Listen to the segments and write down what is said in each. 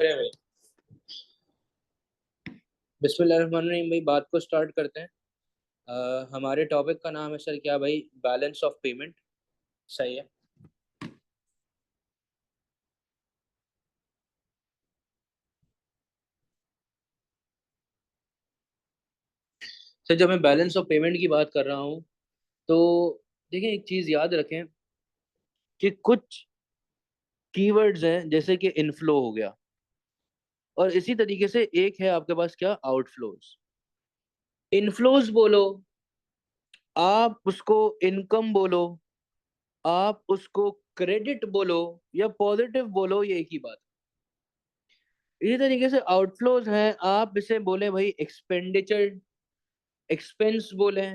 अरे भाई, बिस्मिल्लाहिर्रहमानिर्रहीम भाई, बात को स्टार्ट करते हैं। हमारे टॉपिक का नाम है सर क्या भाई? Balance of payment. सही है सर। जब मैं बैलेंस ऑफ पेमेंट की बात कर रहा हूँ तो देखिए, एक चीज याद रखें कि कुछ कीवर्ड्स हैं जैसे कि इनफ्लो हो गया, और इसी तरीके से एक है आपके पास क्या, आउटफ्लोज। इनफ्लोज बोलो, आप उसको इनकम बोलो, आप उसको क्रेडिट बोलो या पॉजिटिव बोलो, ये एक ही बात। इसी तरीके से आउटफ्लोज हैं, आप इसे बोले भाई एक्सपेंडिचर, एक्सपेंस बोले,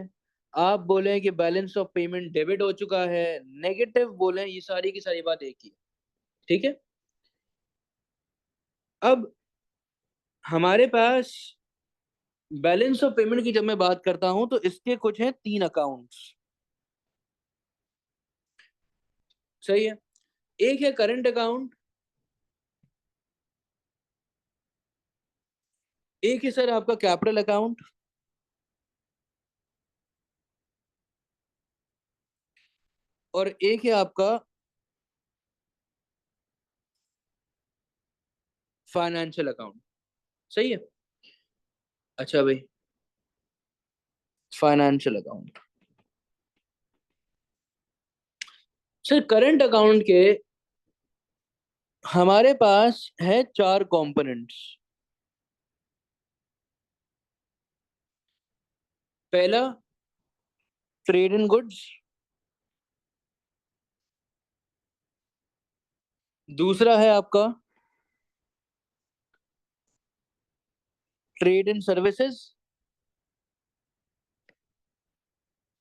आप बोले कि बैलेंस ऑफ पेमेंट डेबिट हो चुका है, नेगेटिव बोले, ये सारी की सारी बात एक ही है। ठीक है। अब हमारे पास बैलेंस ऑफ पेमेंट की जब मैं बात करता हूं तो इसके कुछ हैं, तीन अकाउंट्स। सही है। एक है करंट अकाउंट, एक है सर आपका कैपिटल अकाउंट, और एक है आपका फाइनेंशियल अकाउंट। सही है। अच्छा भाई, financial account. Sir current account के हमारे पास है चार कंपोनेंट्स। पहला, ट्रेड इन गुड्स। दूसरा है आपका ट्रेड इन सर्विसेज।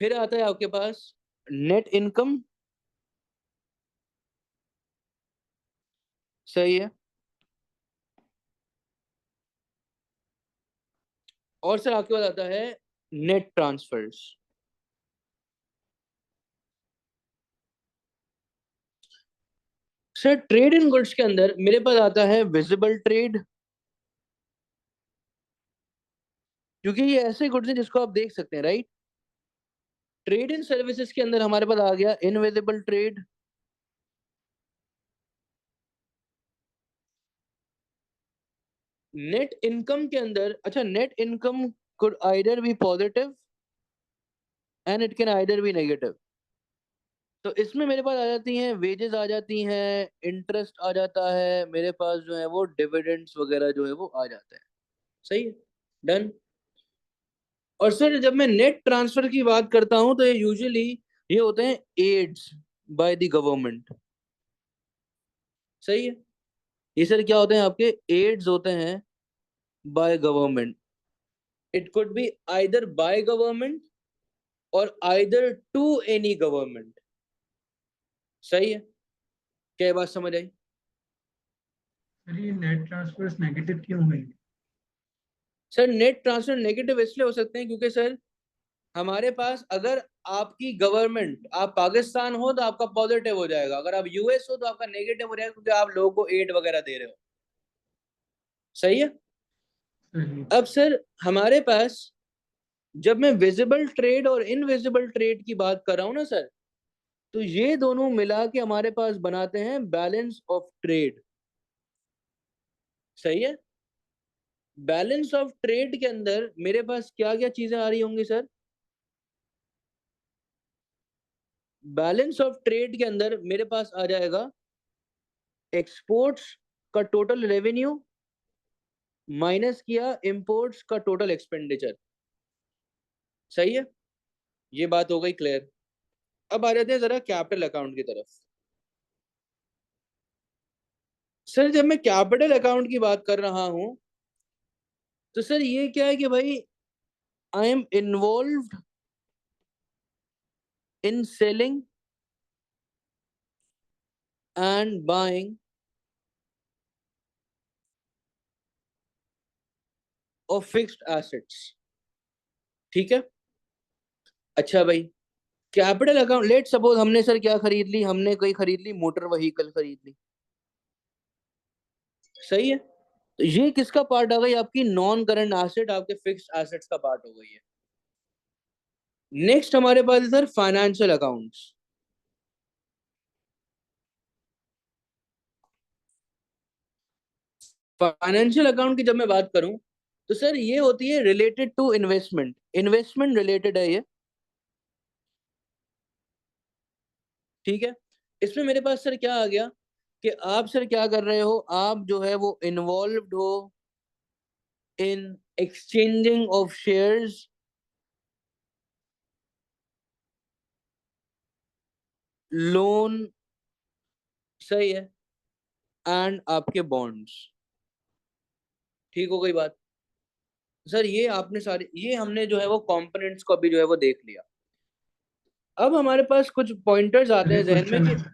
फिर आता है आपके पास नेट इनकम। सही है। और सर आपके पास आता है net transfers. Sir trade in goods के अंदर मेरे पास आता है विजिबल ट्रेड, क्योंकि ये ऐसे गुड्स हैं जिसको आप देख सकते हैं, राइट। ट्रेड इन सर्विसेज के अंदर हमारे पास आ गया इनविजिबल ट्रेड। नेट इनकम के अंदर, अच्छा, net income could either be positive and it can either be negative. तो इसमें मेरे पास आ जाती हैं वेजेस, आ जाती हैं इंटरेस्ट, आ जाता है मेरे पास जो है वो डिविडेंड्स वगैरह जो है वो आ जाता है। सही है। डन। और सर जब मैं नेट ट्रांसफर की बात करता हूं तो ये यूजुअली ये होते हैं एड्स बाय द गवर्नमेंट। सही है। ये सर क्या होते हैं, आपके एड्स होते हैं by government. It could be either by government और आइदर टू एनी गवर्नमेंट। सही है। क्या ये बात समझ आई? सर ये नेट ट्रांसफर्स नेगेटिव क्यों हुए? सर नेट ट्रांसफर नेगेटिव इसलिए हो सकते हैं क्योंकि सर हमारे पास, अगर आपकी गवर्नमेंट, आप पाकिस्तान हो तो आपका पॉजिटिव हो जाएगा, अगर आप यूएस हो तो आपका नेगेटिव हो जाएगा, क्योंकि आप लोगों को एड वगैरह दे रहे हो। सही है। सही। अब सर हमारे पास, जब मैं विजिबल ट्रेड और इनविजिबल ट्रेड की बात कर रहा हूं ना सर, तो ये दोनों मिला के हमारे पास बनाते हैं बैलेंस ऑफ ट्रेड। सही है। बैलेंस ऑफ ट्रेड के अंदर मेरे पास क्या क्या चीजें आ रही होंगी सर? बैलेंस ऑफ ट्रेड के अंदर मेरे पास आ जाएगा एक्सपोर्ट्स का टोटल रेवेन्यू माइनस किया इंपोर्ट्स का टोटल एक्सपेंडिचर। सही है। ये बात हो गई क्लियर। अब आ जाते हैं जरा कैपिटल अकाउंट की तरफ। सर जब मैं कैपिटल अकाउंट की बात कर रहा हूं तो सर ये क्या है कि भाई, I am involved in selling and buying of fixed assets. ठीक है। अच्छा भाई, कैपिटल अकाउंट, लेट सपोज हमने सर क्या खरीद ली, हमने कोई खरीद ली, मोटर व्हीकल खरीद ली। सही है। तो ये किसका पार्ट आ गई? आपकी नॉन करंट एसेट, आपके फिक्स्ड एसेट्स का पार्ट हो गई है। नेक्स्ट हमारे पास है sir financial accounts. Financial account की जब मैं बात करूं तो सर ये होती है related to investment, investment related है ये। ठीक है। इसमें मेरे पास सर क्या आ गया कि आप सर क्या कर रहे हो, आप जो है वो इन्वॉल्व्ड हो इन एक्सचेंजिंग ऑफ शेयर्स, लोन, सही है, एंड आपके बॉन्ड्स। ठीक हो गई बात? सर ये आपने सारे, ये हमने जो है वो कंपोनेंट्स को अभी जो है वो देख लिया। अब हमारे पास कुछ पॉइंटर्स आते सर हैं एक जहन में क्वेश्चन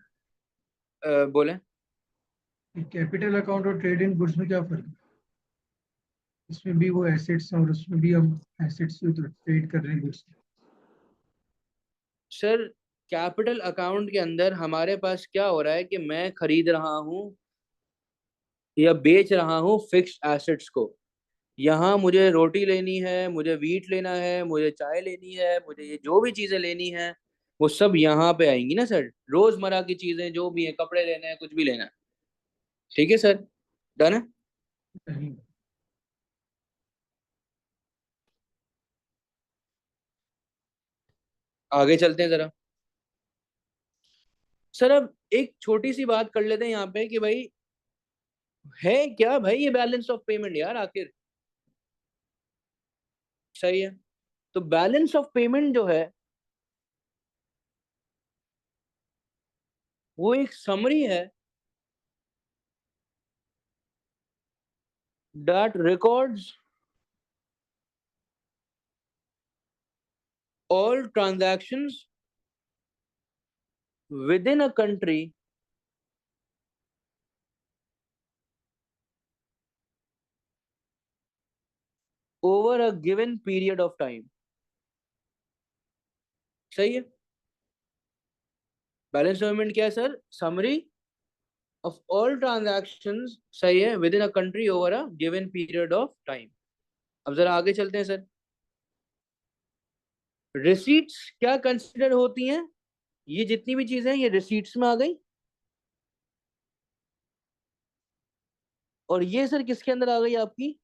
कि है, बोलें। कैपिटल अकाउंट और ट्रेड इन गुड्स में क्या फर्क है? इसमें भी वो एसेट्स और उसमें भी हम एसेट्स तो ट्रेड कर रहे हैं गुड्स। सर कैपिटल अकाउंट के अंदर हमारे पास क्या हो रहा है कि मैं खरीद रहा हूं या बेच रहा हूं फिक्स्ड एसेट्स को। यहाँ मुझे रोटी लेनी है, मुझे वीट लेना है, मुझे चाय लेनी है, मुझे ये जो भी चीजें लेनी है वो सब यहाँ पे आएंगी ना सर। रोजमर्रा की चीजें जो भी है, कपड़े लेने हैं, कुछ भी लेना है। ठीक है सर, डन है। नहीं। आगे चलते हैं जरा। सर अब एक छोटी सी बात कर लेते हैं यहाँ पे कि भाई है क्या भाई ये बैलेंस ऑफ पेमेंट यार आखिर? सही है। तो बैलेंस ऑफ पेमेंट जो है वो एक समरी है that records all transactions within a country over a given period of time। सही है। बैलेंस पेमेंट क्या है sir? Summary of all transactions, सही है, with in a country over a given period of time. अब जरा आगे चलते हैं सर। रिसीट्स क्या कंसिडर होती हैं? ये जितनी भी चीजें हैं ये रिसीट्स में आ गई। और ये सर किसके अंदर आ गई? आपकी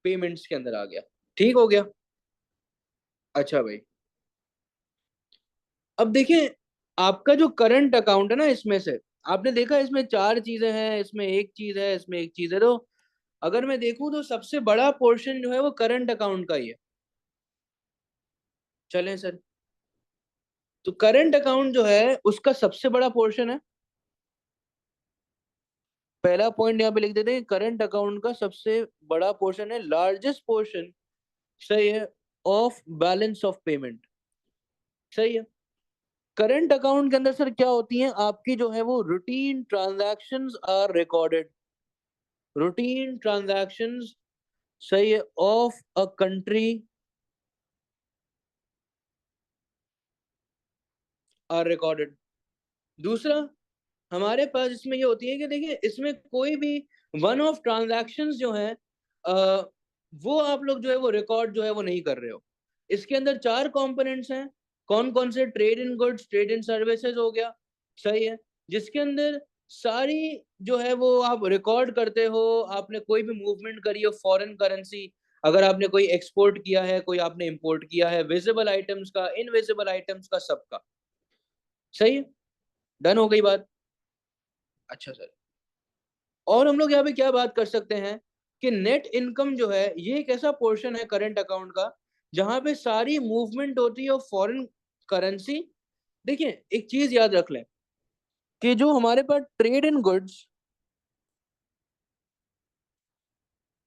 पेमेंट्स के अंदर आ गया। ठीक हो गया। अच्छा भाई, अब देखें आपका जो करंट अकाउंट है ना, इसमें से आपने देखा इसमें चार चीजें हैं, इसमें एक चीज है, इसमें एक चीज है। तो अगर मैं देखूं तो सबसे बड़ा पोर्शन जो है वो करंट अकाउंट का ही है। चलें सर, तो करंट अकाउंट जो है उसका सबसे बड़ा पोर्शन है। पहला पॉइंट यहाँ पे लिख देते हैं, करंट अकाउंट का सबसे बड़ा पोर्शन है, लार्जेस्ट पोर्शन, सही है, ऑफ बैलेंस ऑफ पेमेंट। सही है। करंट अकाउंट के अंदर सर क्या होती हैं आपकी जो है वो routine transactions are recorded, routine transactions, सही है, of a country are recorded. दूसरा हमारे पास इसमें ये होती है कि देखिए इसमें कोई भी वन ऑफ ट्रांजैक्शंस जो है वो आप लोग जो है वो रिकॉर्ड जो है वो नहीं कर रहे हो। इसके अंदर चार कंपोनेंट्स हैं। कौन कौन से? Trade in goods, trade in services हो गया, सही है, जिसके अंदर सारी जो है वो आप रिकॉर्ड करते हो। आपने कोई भी मूवमेंट करी हो फॉरेन करेंसी, अगर आपने कोई एक्सपोर्ट किया है, कोई आपने इंपोर्ट किया है, विजिबल आइटम्स का, इनविजिबल आइटम्स का, सबका। सही है, डन हो गई बात। अच्छा सर, और हम लोग यहाँ पे क्या बात कर सकते हैं कि नेट इनकम जो है ये एक ऐसा पोर्शन है करंट अकाउंट का जहां पे सारी मूवमेंट होती है फॉरेन करेंसी। देखिए एक चीज याद रख लें कि जो हमारे पास ट्रेड इन गुड्स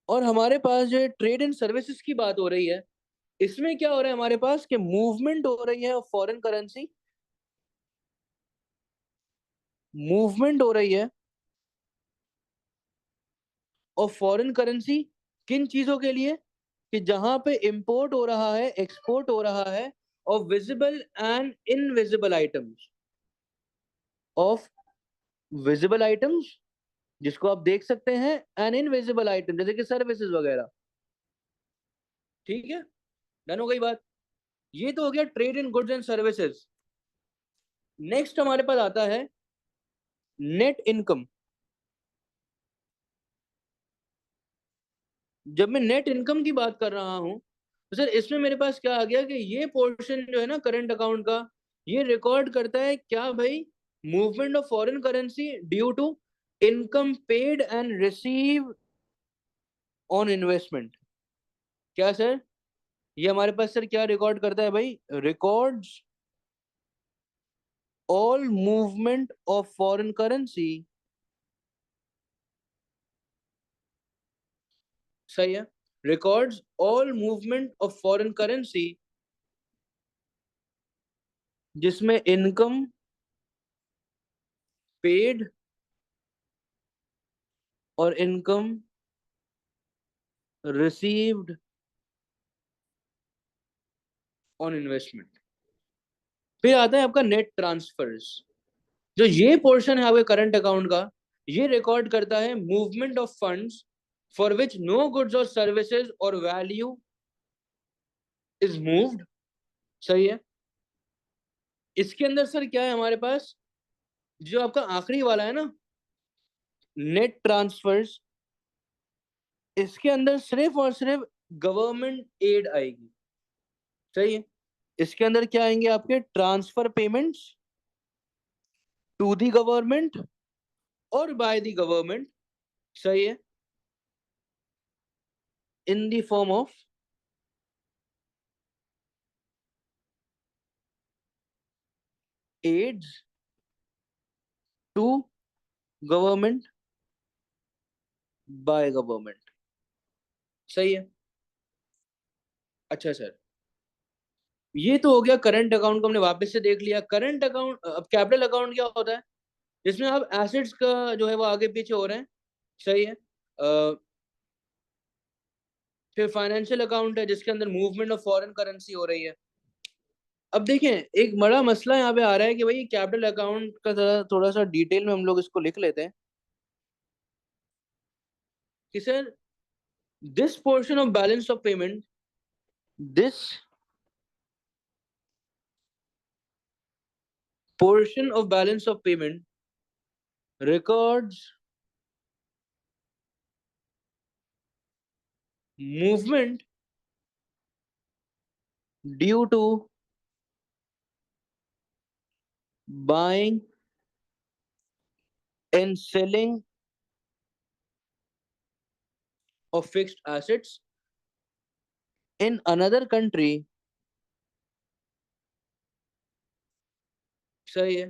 और हमारे पास जो ट्रेड इन सर्विसेज की बात हो रही है, इसमें क्या हो रहा है हमारे पास कि मूवमेंट हो रही है फॉरेन करेंसी, मूवमेंट हो रही है और फॉरेन करेंसी किन चीजों के लिए? कि जहां पे इंपोर्ट हो रहा है, एक्सपोर्ट हो रहा है, of visible and invisible items, of visible items जिसको आप देख सकते हैं एन इनविजिबल आइटम, जैसे कि सर्विसेज वगैरह। ठीक है, डन हो गई बात। ये तो हो गया trade in goods and services. Next हमारे पास आता है नेट इनकम। जब मैं नेट इनकम की बात कर रहा हूं तो सर इसमें मेरे पास क्या आ गया कि ये पोर्शन जो है ना करंट अकाउंट का, ये रिकॉर्ड करता है क्या भाई, movement of foreign currency due to income paid and receive on investment. क्या सर, ये हमारे पास सर क्या रिकॉर्ड करता है भाई, records all movement of foreign currency. सही है, records all movement of foreign currency जिसमें इनकम पेड और इनकम रिसीव्ड ऑन इन्वेस्टमेंट। फिर आता है आपका नेट ट्रांसफर्स। जो ये पोर्शन है आपके करंट अकाउंट का, ये रिकॉर्ड करता है movement of funds for which no goods और सर्विसेज और वैल्यू इज मूव्ड। सही है। इसके अंदर सर क्या है हमारे पास, जो आपका आखिरी वाला है ना, नेट ट्रांसफर्स, इसके अंदर सिर्फ और सिर्फ गवर्नमेंट एड आएगी। सही है। इसके अंदर क्या आएंगे आपके, transfer payments to the government और बाय दी गवर्नमेंट। सही है, in the form of aids to government by government. सही है। अच्छा सर, ये तो हो गया करंट अकाउंट को हमने वापस से देख लिया। करंट अकाउंट, अब कैपिटल अकाउंट क्या होता है, जिसमें आप एसेट्स का जो है वो आगे पीछे हो रहे हैं। सही है। फिर फाइनेंशियल अकाउंट है जिसके अंदर मूवमेंट ऑफ फॉरेन करेंसी हो रही है। अब देखें, एक बड़ा मसला यहाँ पे आ रहा है कि भाई कैपिटल अकाउंट का थोड़ा सा डिटेल में हम लोग इसको लिख लेते हैं कि sir this portion of balance of payment, this portion of balance of payment records movement due to buying and selling of fixed assets in another country. सही है।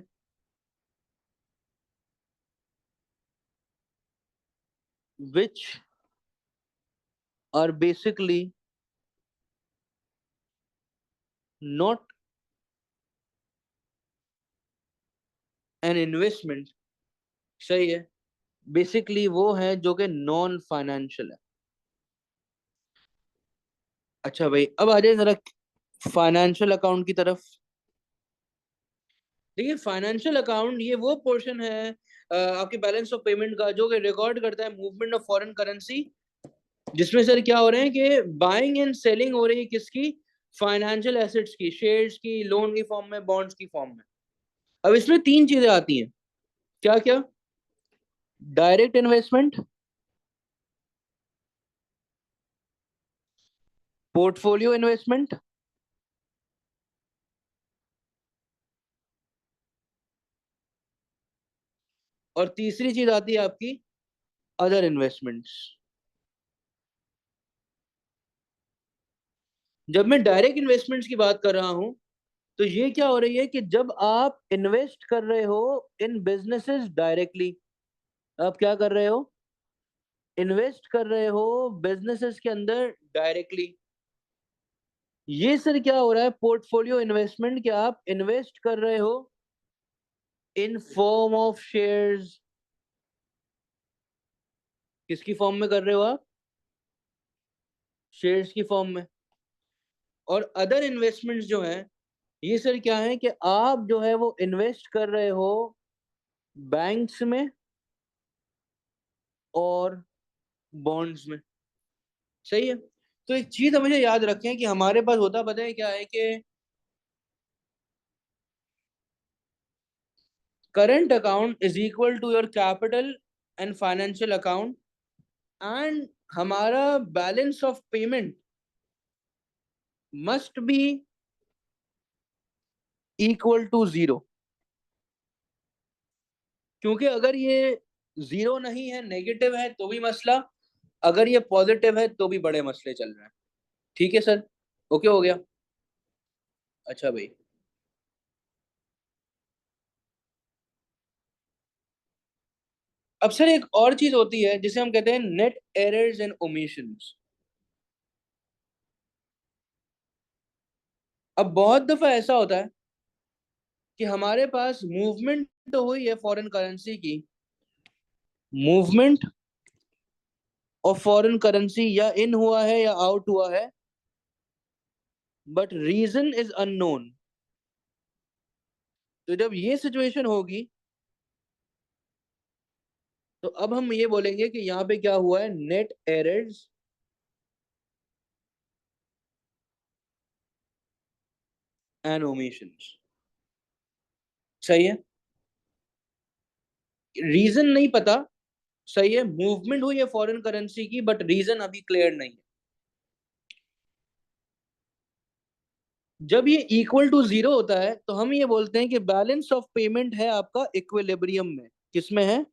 Which are basically not an investment। सही है, basically वो है जो कि non financial है। अच्छा भाई, अब आ जाए जरा फाइनेंशियल अकाउंट की तरफ। देखिए फाइनेंशियल अकाउंट ये वो पोर्शन है आपके बैलेंस ऑफ पेमेंट का जो कि रिकॉर्ड करता है मूवमेंट ऑफ फॉरेन करेंसी, जिसमें सर क्या हो रहे हैं कि बाइंग एंड सेलिंग हो रही है किसकी, फाइनेंशियल एसेट्स की, शेयर्स की, लोन की फॉर्म में, बॉन्ड्स की फॉर्म में। अब इसमें तीन चीजें आती हैं। क्या क्या, डायरेक्ट इन्वेस्टमेंट, पोर्टफोलियो इन्वेस्टमेंट, और तीसरी चीज आती है आपकी अदर इन्वेस्टमेंट्स। जब मैं डायरेक्ट इन्वेस्टमेंट्स की बात कर रहा हूं तो ये क्या हो रही है कि जब आप इन्वेस्ट कर रहे हो इन बिजनेसेस डायरेक्टली, आप क्या कर रहे हो, इन्वेस्ट कर रहे हो बिजनेसेस के अंदर डायरेक्टली। ये सर क्या हो रहा है, पोर्टफोलियो इन्वेस्टमेंट, क्या आप इन्वेस्ट कर रहे हो इन फॉर्म ऑफ शेयर्स। किसकी फॉर्म में कर रहे हो आप, शेयर्स की फॉर्म में। और अदर इन्वेस्टमेंट्स जो है, ये सर क्या है कि आप जो है वो इन्वेस्ट कर रहे हो बैंक्स में और बॉन्ड्स में। सही है। तो एक चीज हमेशा याद रखें कि हमारे पास होता पता है क्या है कि current account is equal to your capital and financial account, and हमारा balance of payment must be equal to zero. क्योंकि अगर ये जीरो नहीं है, नेगेटिव है, तो भी मसला, अगर ये पॉजिटिव है तो भी बड़े मसले चल रहे हैं। ठीक है सर, ओके हो गया। अच्छा भाई, अब सर एक और चीज होती है जिसे हम कहते हैं नेट एरर्स एंड ओमिशंस। अब बहुत दफा ऐसा होता है कि हमारे पास मूवमेंट तो हुई है फॉरेन करेंसी की, मूवमेंट ऑफ फॉरेन करेंसी या इन हुआ है या आउट हुआ है, बट रीजन इज अननोन। तो जब ये सिचुएशन होगी तो अब हम ये बोलेंगे कि यहाँ पे क्या हुआ है, नेट एरर्स एंड ओमिशंस। सही है। रीजन नहीं पता, सही है, मूवमेंट हुई है फॉरेन करेंसी की बट रीजन अभी क्लियर नहीं है। जब ये इक्वल टू जीरो होता है तो हम ये बोलते हैं कि बैलेंस ऑफ पेमेंट है आपका इक्विलिब्रियम में। किसमें है?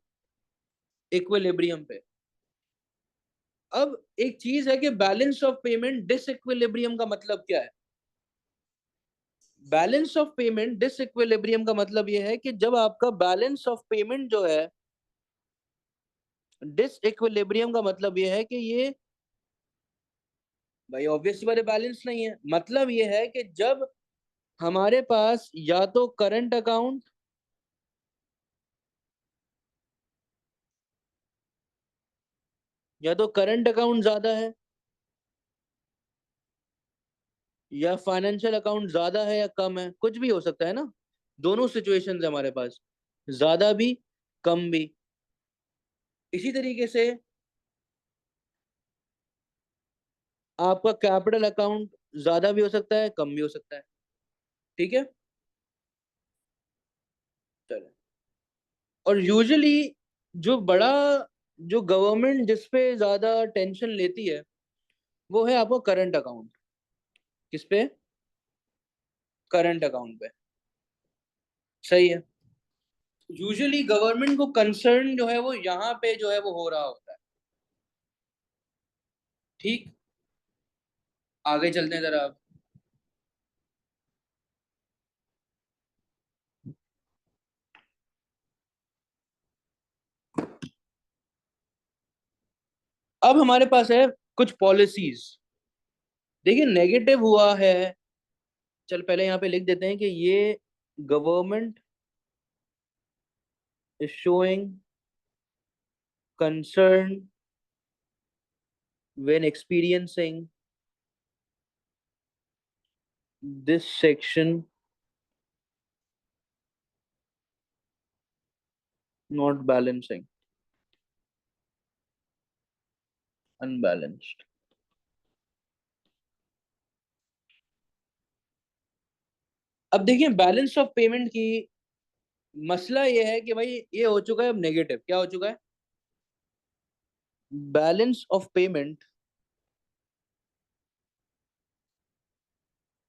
इक्विलिब्रियम पे। अब एक चीज है कि बैलेंस ऑफ पेमेंट डिसइक्विलिब्रियम का मतलब क्या है? बैलेंस ऑफ पेमेंट डिसइक्विलिब्रियम का मतलब यह है कि जब आपका बैलेंस ऑफ पेमेंट जो है, डिसइक्विलिब्रियम का मतलब यह है कि ये, भाई ऑब्वियसली बात है, बैलेंस नहीं है। मतलब यह है कि जब हमारे पास या तो करंट अकाउंट या तो करंट अकाउंट ज्यादा है या फाइनेंशियल अकाउंट ज्यादा है या कम है, कुछ भी हो सकता है ना। दोनों सिचुएशंस है हमारे पास, ज्यादा भी कम भी। इसी तरीके से आपका कैपिटल अकाउंट ज्यादा भी हो सकता है, कम भी हो सकता है। ठीक है, चलो। और यूजुअली जो बड़ा, जो गवर्नमेंट जिस पे ज्यादा टेंशन लेती है वो है आपको करंट अकाउंट। किस पे? करंट अकाउंट पे। सही है। यूजुअली गवर्नमेंट को कंसर्न जो है वो यहाँ पे जो है वो हो रहा होता है। ठीक, आगे चलते हैं जरा। अब हमारे पास है कुछ पॉलिसीज। देखिए नेगेटिव हुआ है, चल पहले यहाँ पे लिख देते हैं कि ये government is showing concern when experiencing this section not balancing, unbalanced. अब देखिए बैलेंस ऑफ पेमेंट की मसला ये है कि भाई ये हो चुका है अब नेगेटिव। क्या हो चुका है? बैलेंस ऑफ पेमेंट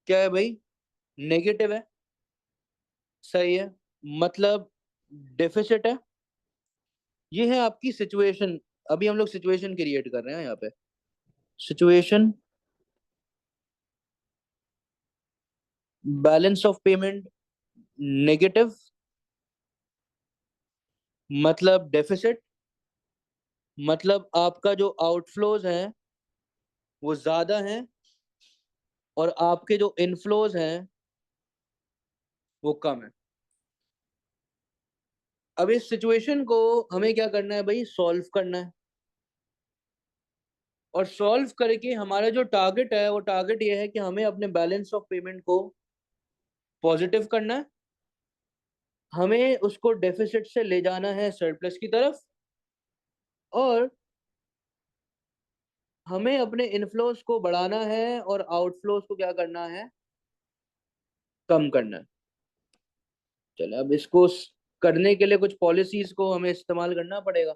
क्या है भाई? नेगेटिव है। सही है। मतलब डेफिसिट है। ये है आपकी सिचुएशन। अभी हम लोग सिचुएशन क्रिएट कर रहे हैं यहाँ पे। Situation, balance of payment negative, मतलब डेफिसिट, मतलब आपका जो आउटफ्लोज हैं वो ज्यादा हैं और आपके जो इनफ्लोज हैं वो कम है। अब इस सिचुएशन को हमें क्या करना है भाई? सॉल्व करना है। और सॉल्व करके हमारा जो टारगेट है वो टारगेट ये है कि हमें अपने बैलेंस ऑफ पेमेंट को पॉजिटिव करना है, हमें उसको डेफिसिट से ले जाना है सरप्लस की तरफ, और हमें अपने इनफ्लोस को बढ़ाना है और आउटफ्लोस को क्या करना है, कम करना है। चलो अब इसको करने के लिए कुछ पॉलिसीज को हमें इस्तेमाल करना पड़ेगा।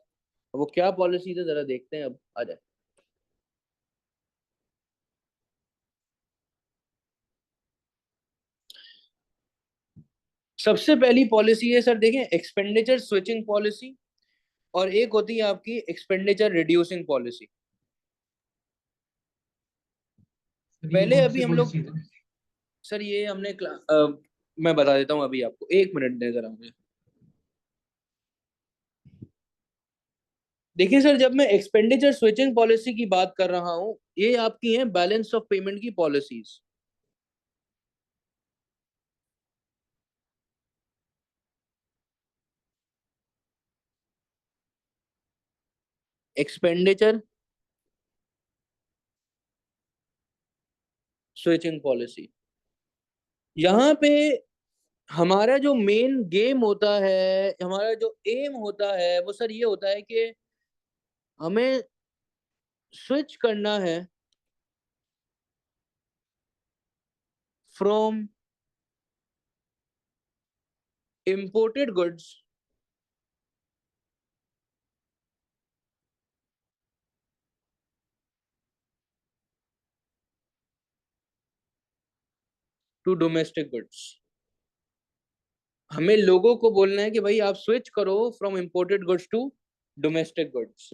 वो क्या पॉलिसीज है जरा देखते हैं, अब आ जाए। सबसे पहली पॉलिसी है सर, देखें, एक्सपेंडिचर स्विचिंग पॉलिसी, और एक होती है आपकी एक्सपेंडिचर रिड्यूसिंग पॉलिसी। सर ये पहले कौन सी अभी हम लोग, पॉलिसी है? सर ये हमने मैं बता देता हूँ अभी आपको, एक मिनट दें जरा मुझे। देखिए सर, जब मैं एक्सपेंडिचर स्विचिंग पॉलिसी की बात कर रहा हूँ, ये आपकी है बैलेंस ऑफ पेमेंट की पॉलिसीज। एक्सपेंडिचर स्विचिंग पॉलिसी, यहाँ पे हमारा जो मेन गेम होता है, हमारा जो एम होता है, वो सर ये होता है कि हमें स्विच करना है from imported goods to domestic goods. हमें लोगों को बोलना है कि भाई आप स्विच करो from imported goods to domestic goods.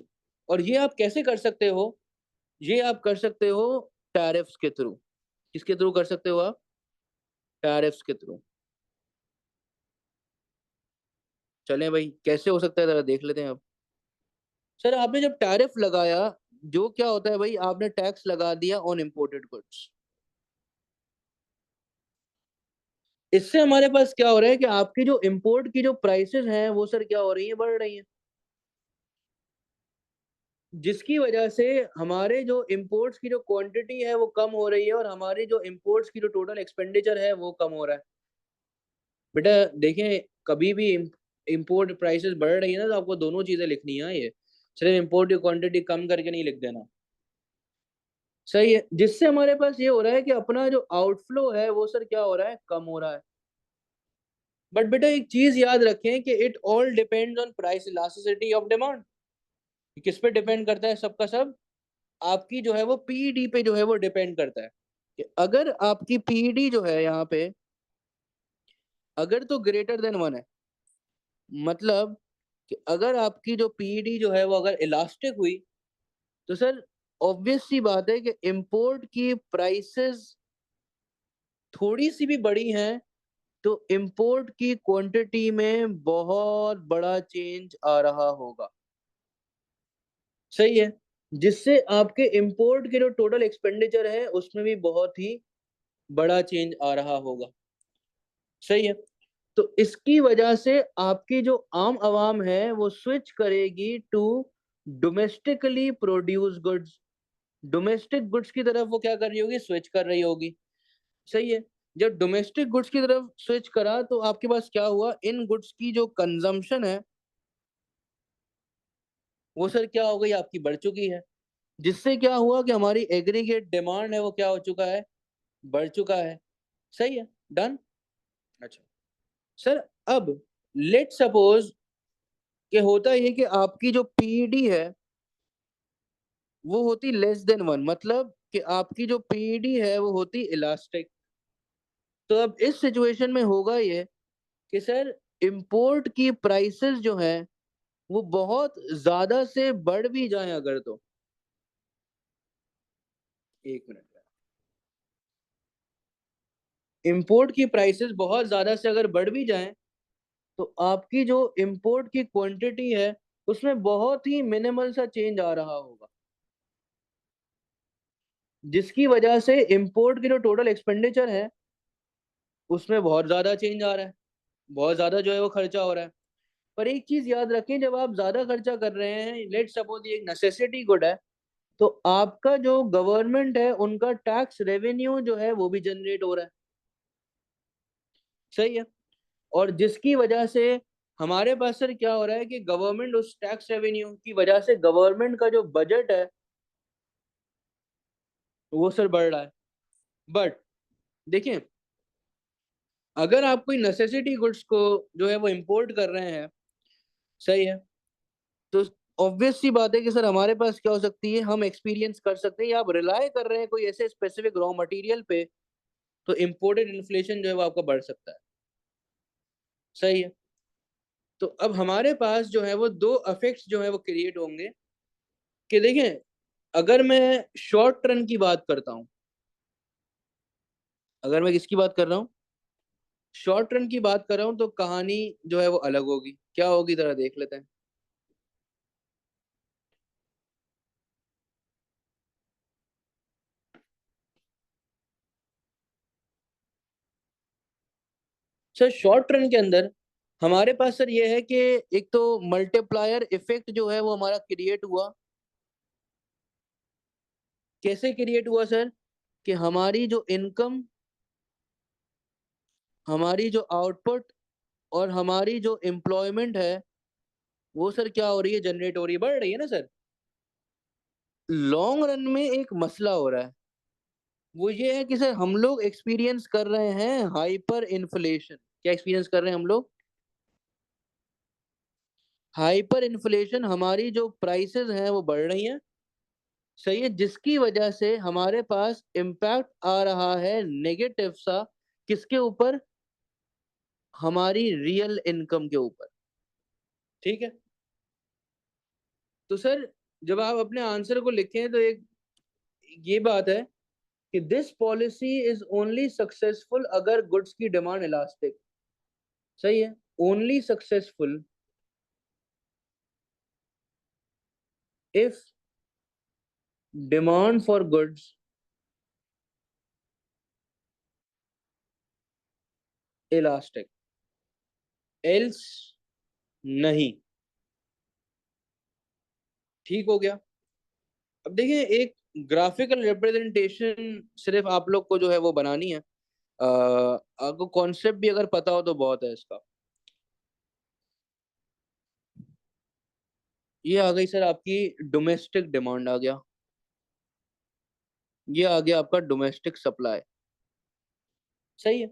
और ये आप कैसे कर सकते हो? ये आप कर सकते हो टैरिफ्स के थ्रू। किसके थ्रू कर सकते हो आप? टैरिफ्स के थ्रू। चलें भाई, कैसे हो सकता है जरा देख लेते हैं अब। सर आपने जब टैरिफ लगाया, जो क्या होता है भाई, आपने टैक्स लगा दिया ऑन इंपोर्टेड गुड्स। इससे हमारे पास क्या हो रहा है कि आपकी जो इंपोर्ट की जो प्राइसेस हैं वो सर क्या हो रही है, बढ़ रही हैं। जिसकी वजह से हमारे जो इंपोर्ट्स की जो क्वांटिटी है वो कम हो रही है, और हमारी जो इंपोर्ट्स की जो टोटल एक्सपेंडिचर है वो कम हो रहा है। बेटा देखें, कभी भी इंपोर्ट प्राइसेस बढ़ रही है ना, तो आपको दोनों चीजें लिखनी है। ये सिर्फ इंपोर्ट की क्वांटिटी कम करके नहीं लिख देना। सही है, जिससे हमारे पास ये हो रहा है कि अपना जो आउटफ्लो है वो सर क्या हो रहा है, कम हो रहा है। बट बेटा एक चीज याद रखें कि it all depends on price elasticity of demand. किस पे डिपेंड करता है सबका सब? आपकी जो है वो पीईडी पे जो है वो डिपेंड करता है। कि अगर आपकी पीईडी जो है यहाँ पे, अगर तो ग्रेटर देन 1 है, मतलब कि अगर आपकी जो पीईडी जो है वो अगर इलास्टिक हुई, तो सर ऑब्वियस सी बात है कि इंपोर्ट की प्राइसेस थोड़ी सी भी बड़ी हैं, तो इंपोर्ट की क्वांटिटी में बहुत बड़ा चेंज आ रहा होगा। सही है, जिससे आपके इंपोर्ट के जो टोटल एक्सपेंडिचर है उसमें भी बहुत ही बड़ा चेंज आ रहा होगा। सही है, तो इसकी वजह से आपकी जो आम आवाम है वो स्विच करेगी to domestically produce goods. Domestic goods की तरफ वो क्या कर रही होगी, स्विच कर रही होगी। सही है, जब डोमेस्टिक गुड्स की तरफ स्विच करा तो आपके पास क्या हुआ, इन गुड्स की जो कंजम्पशन है वो सर क्या हो गई, आपकी बढ़ चुकी है। जिससे क्या हुआ कि हमारी एग्रीगेट डिमांड है वो क्या हो चुका है, बढ़ चुका है। सही है, डन। अच्छा सर, अब लेट सपोज कि होता ये कि आपकी जो पीईडी है वो होती लेस देन 1, मतलब कि आपकी जो पीईडी है वो होती इलास्टिक। तो अब इस सिचुएशन में होगा ये कि सर इंपोर्ट की प्राइसेस जो है वो बहुत ज्यादा से बढ़ भी जाए अगर, तो एक मिनट, इंपोर्ट की प्राइसेस बहुत ज्यादा से अगर बढ़ भी जाएं, तो आपकी जो इंपोर्ट की क्वांटिटी है उसमें बहुत ही मिनिमल सा चेंज आ रहा होगा। जिसकी वजह से इंपोर्ट की जो टोटल एक्सपेंडिचर है उसमें बहुत ज्यादा चेंज आ रहा है, बहुत ज्यादा जो है वो खर्चा हो रहा है। पर एक चीज याद रखें, जब आप ज्यादा खर्चा कर रहे हैं, लेट सपोज ये एक नेसेसिटी गुड है, तो आपका जो गवर्नमेंट है उनका टैक्स रेवेन्यू जो है वो भी जनरेट हो रहा है। सही है, और जिसकी वजह से हमारे पास सर क्या हो रहा है कि गवर्नमेंट उस टैक्स रेवेन्यू की वजह से गवर्नमेंट का जो बजट है वो सर बढ़ रहा है। बट देखिए, अगर आप कोई नेसेसिटी गुड्स को जो है वो इंपोर्ट कर रहे हैं, सही है, तो ऑब्वियस सी बात है कि सर हमारे पास क्या हो सकती है, हम एक्सपीरियंस कर सकते हैं या आप रिलाय कर रहे हैं कोई ऐसे स्पेसिफिक रॉ मटेरियल पे, तो इम्पोर्टेड इन्फ्लेशन जो है वो आपका बढ़ सकता है। सही है। तो अब हमारे पास जो है वो दो इफेक्ट्स जो है वो क्रिएट होंगे कि देखें, अगर मैं शॉर्ट टर्म की बात करता हूं, अगर मैं किसकी बात कर रहा हूं, शॉर्ट टर्म की बात कर रहा हूं, तो कहानी जो है वो अलग होगी। क्या होगी जरा देख लेते हैं। सर शॉर्ट टर्म के अंदर हमारे पास सर ये है कि एक तो मल्टीप्लायर इफेक्ट जो है वो हमारा क्रिएट हुआ। कैसे क्रिएट हुआ सर, कि हमारी जो इनकम, हमारी जो आउटपुट और हमारी जो एम्प्लॉयमेंट है वो सर क्या हो रही है, जनरेट हो रही है, बढ़ रही है ना सर। लॉन्ग रन में एक मसला हो रहा है, वो ये है कि सर हम लोग एक्सपीरियंस कर रहे हैं हाइपर इन्फ्लेशन। क्या एक्सपीरियंस कर रहे हैं हम लोग? Hyper inflation. हमारी जो प्राइसेस हैं वो बढ़ रही हैं, सही है, जिसकी वजह से हमारे पास इम्पैक्ट आ रहा है नेगेटिव सा, किसके ऊपर? हमारी रियल इनकम के ऊपर। ठीक है। तो सर जब आप अपने आंसर को लिखें तो एक ये बात है कि this policy is only successful अगर गुड्स की डिमांड इलास्टिक। सही है। Only successful if demand for goods elastic, else नहीं। ठीक हो गया। अब देखिए, एक ग्राफिकल रिप्रेजेंटेशन सिर्फ आप लोग को जो है वो बनानी है। आपको कॉन्सेप्ट भी अगर पता हो तो बहुत है इसका। ये आ गई सर आपकी डोमेस्टिक डिमांड आ गया, ये आ गया आपका डोमेस्टिक सप्लाई। सही है।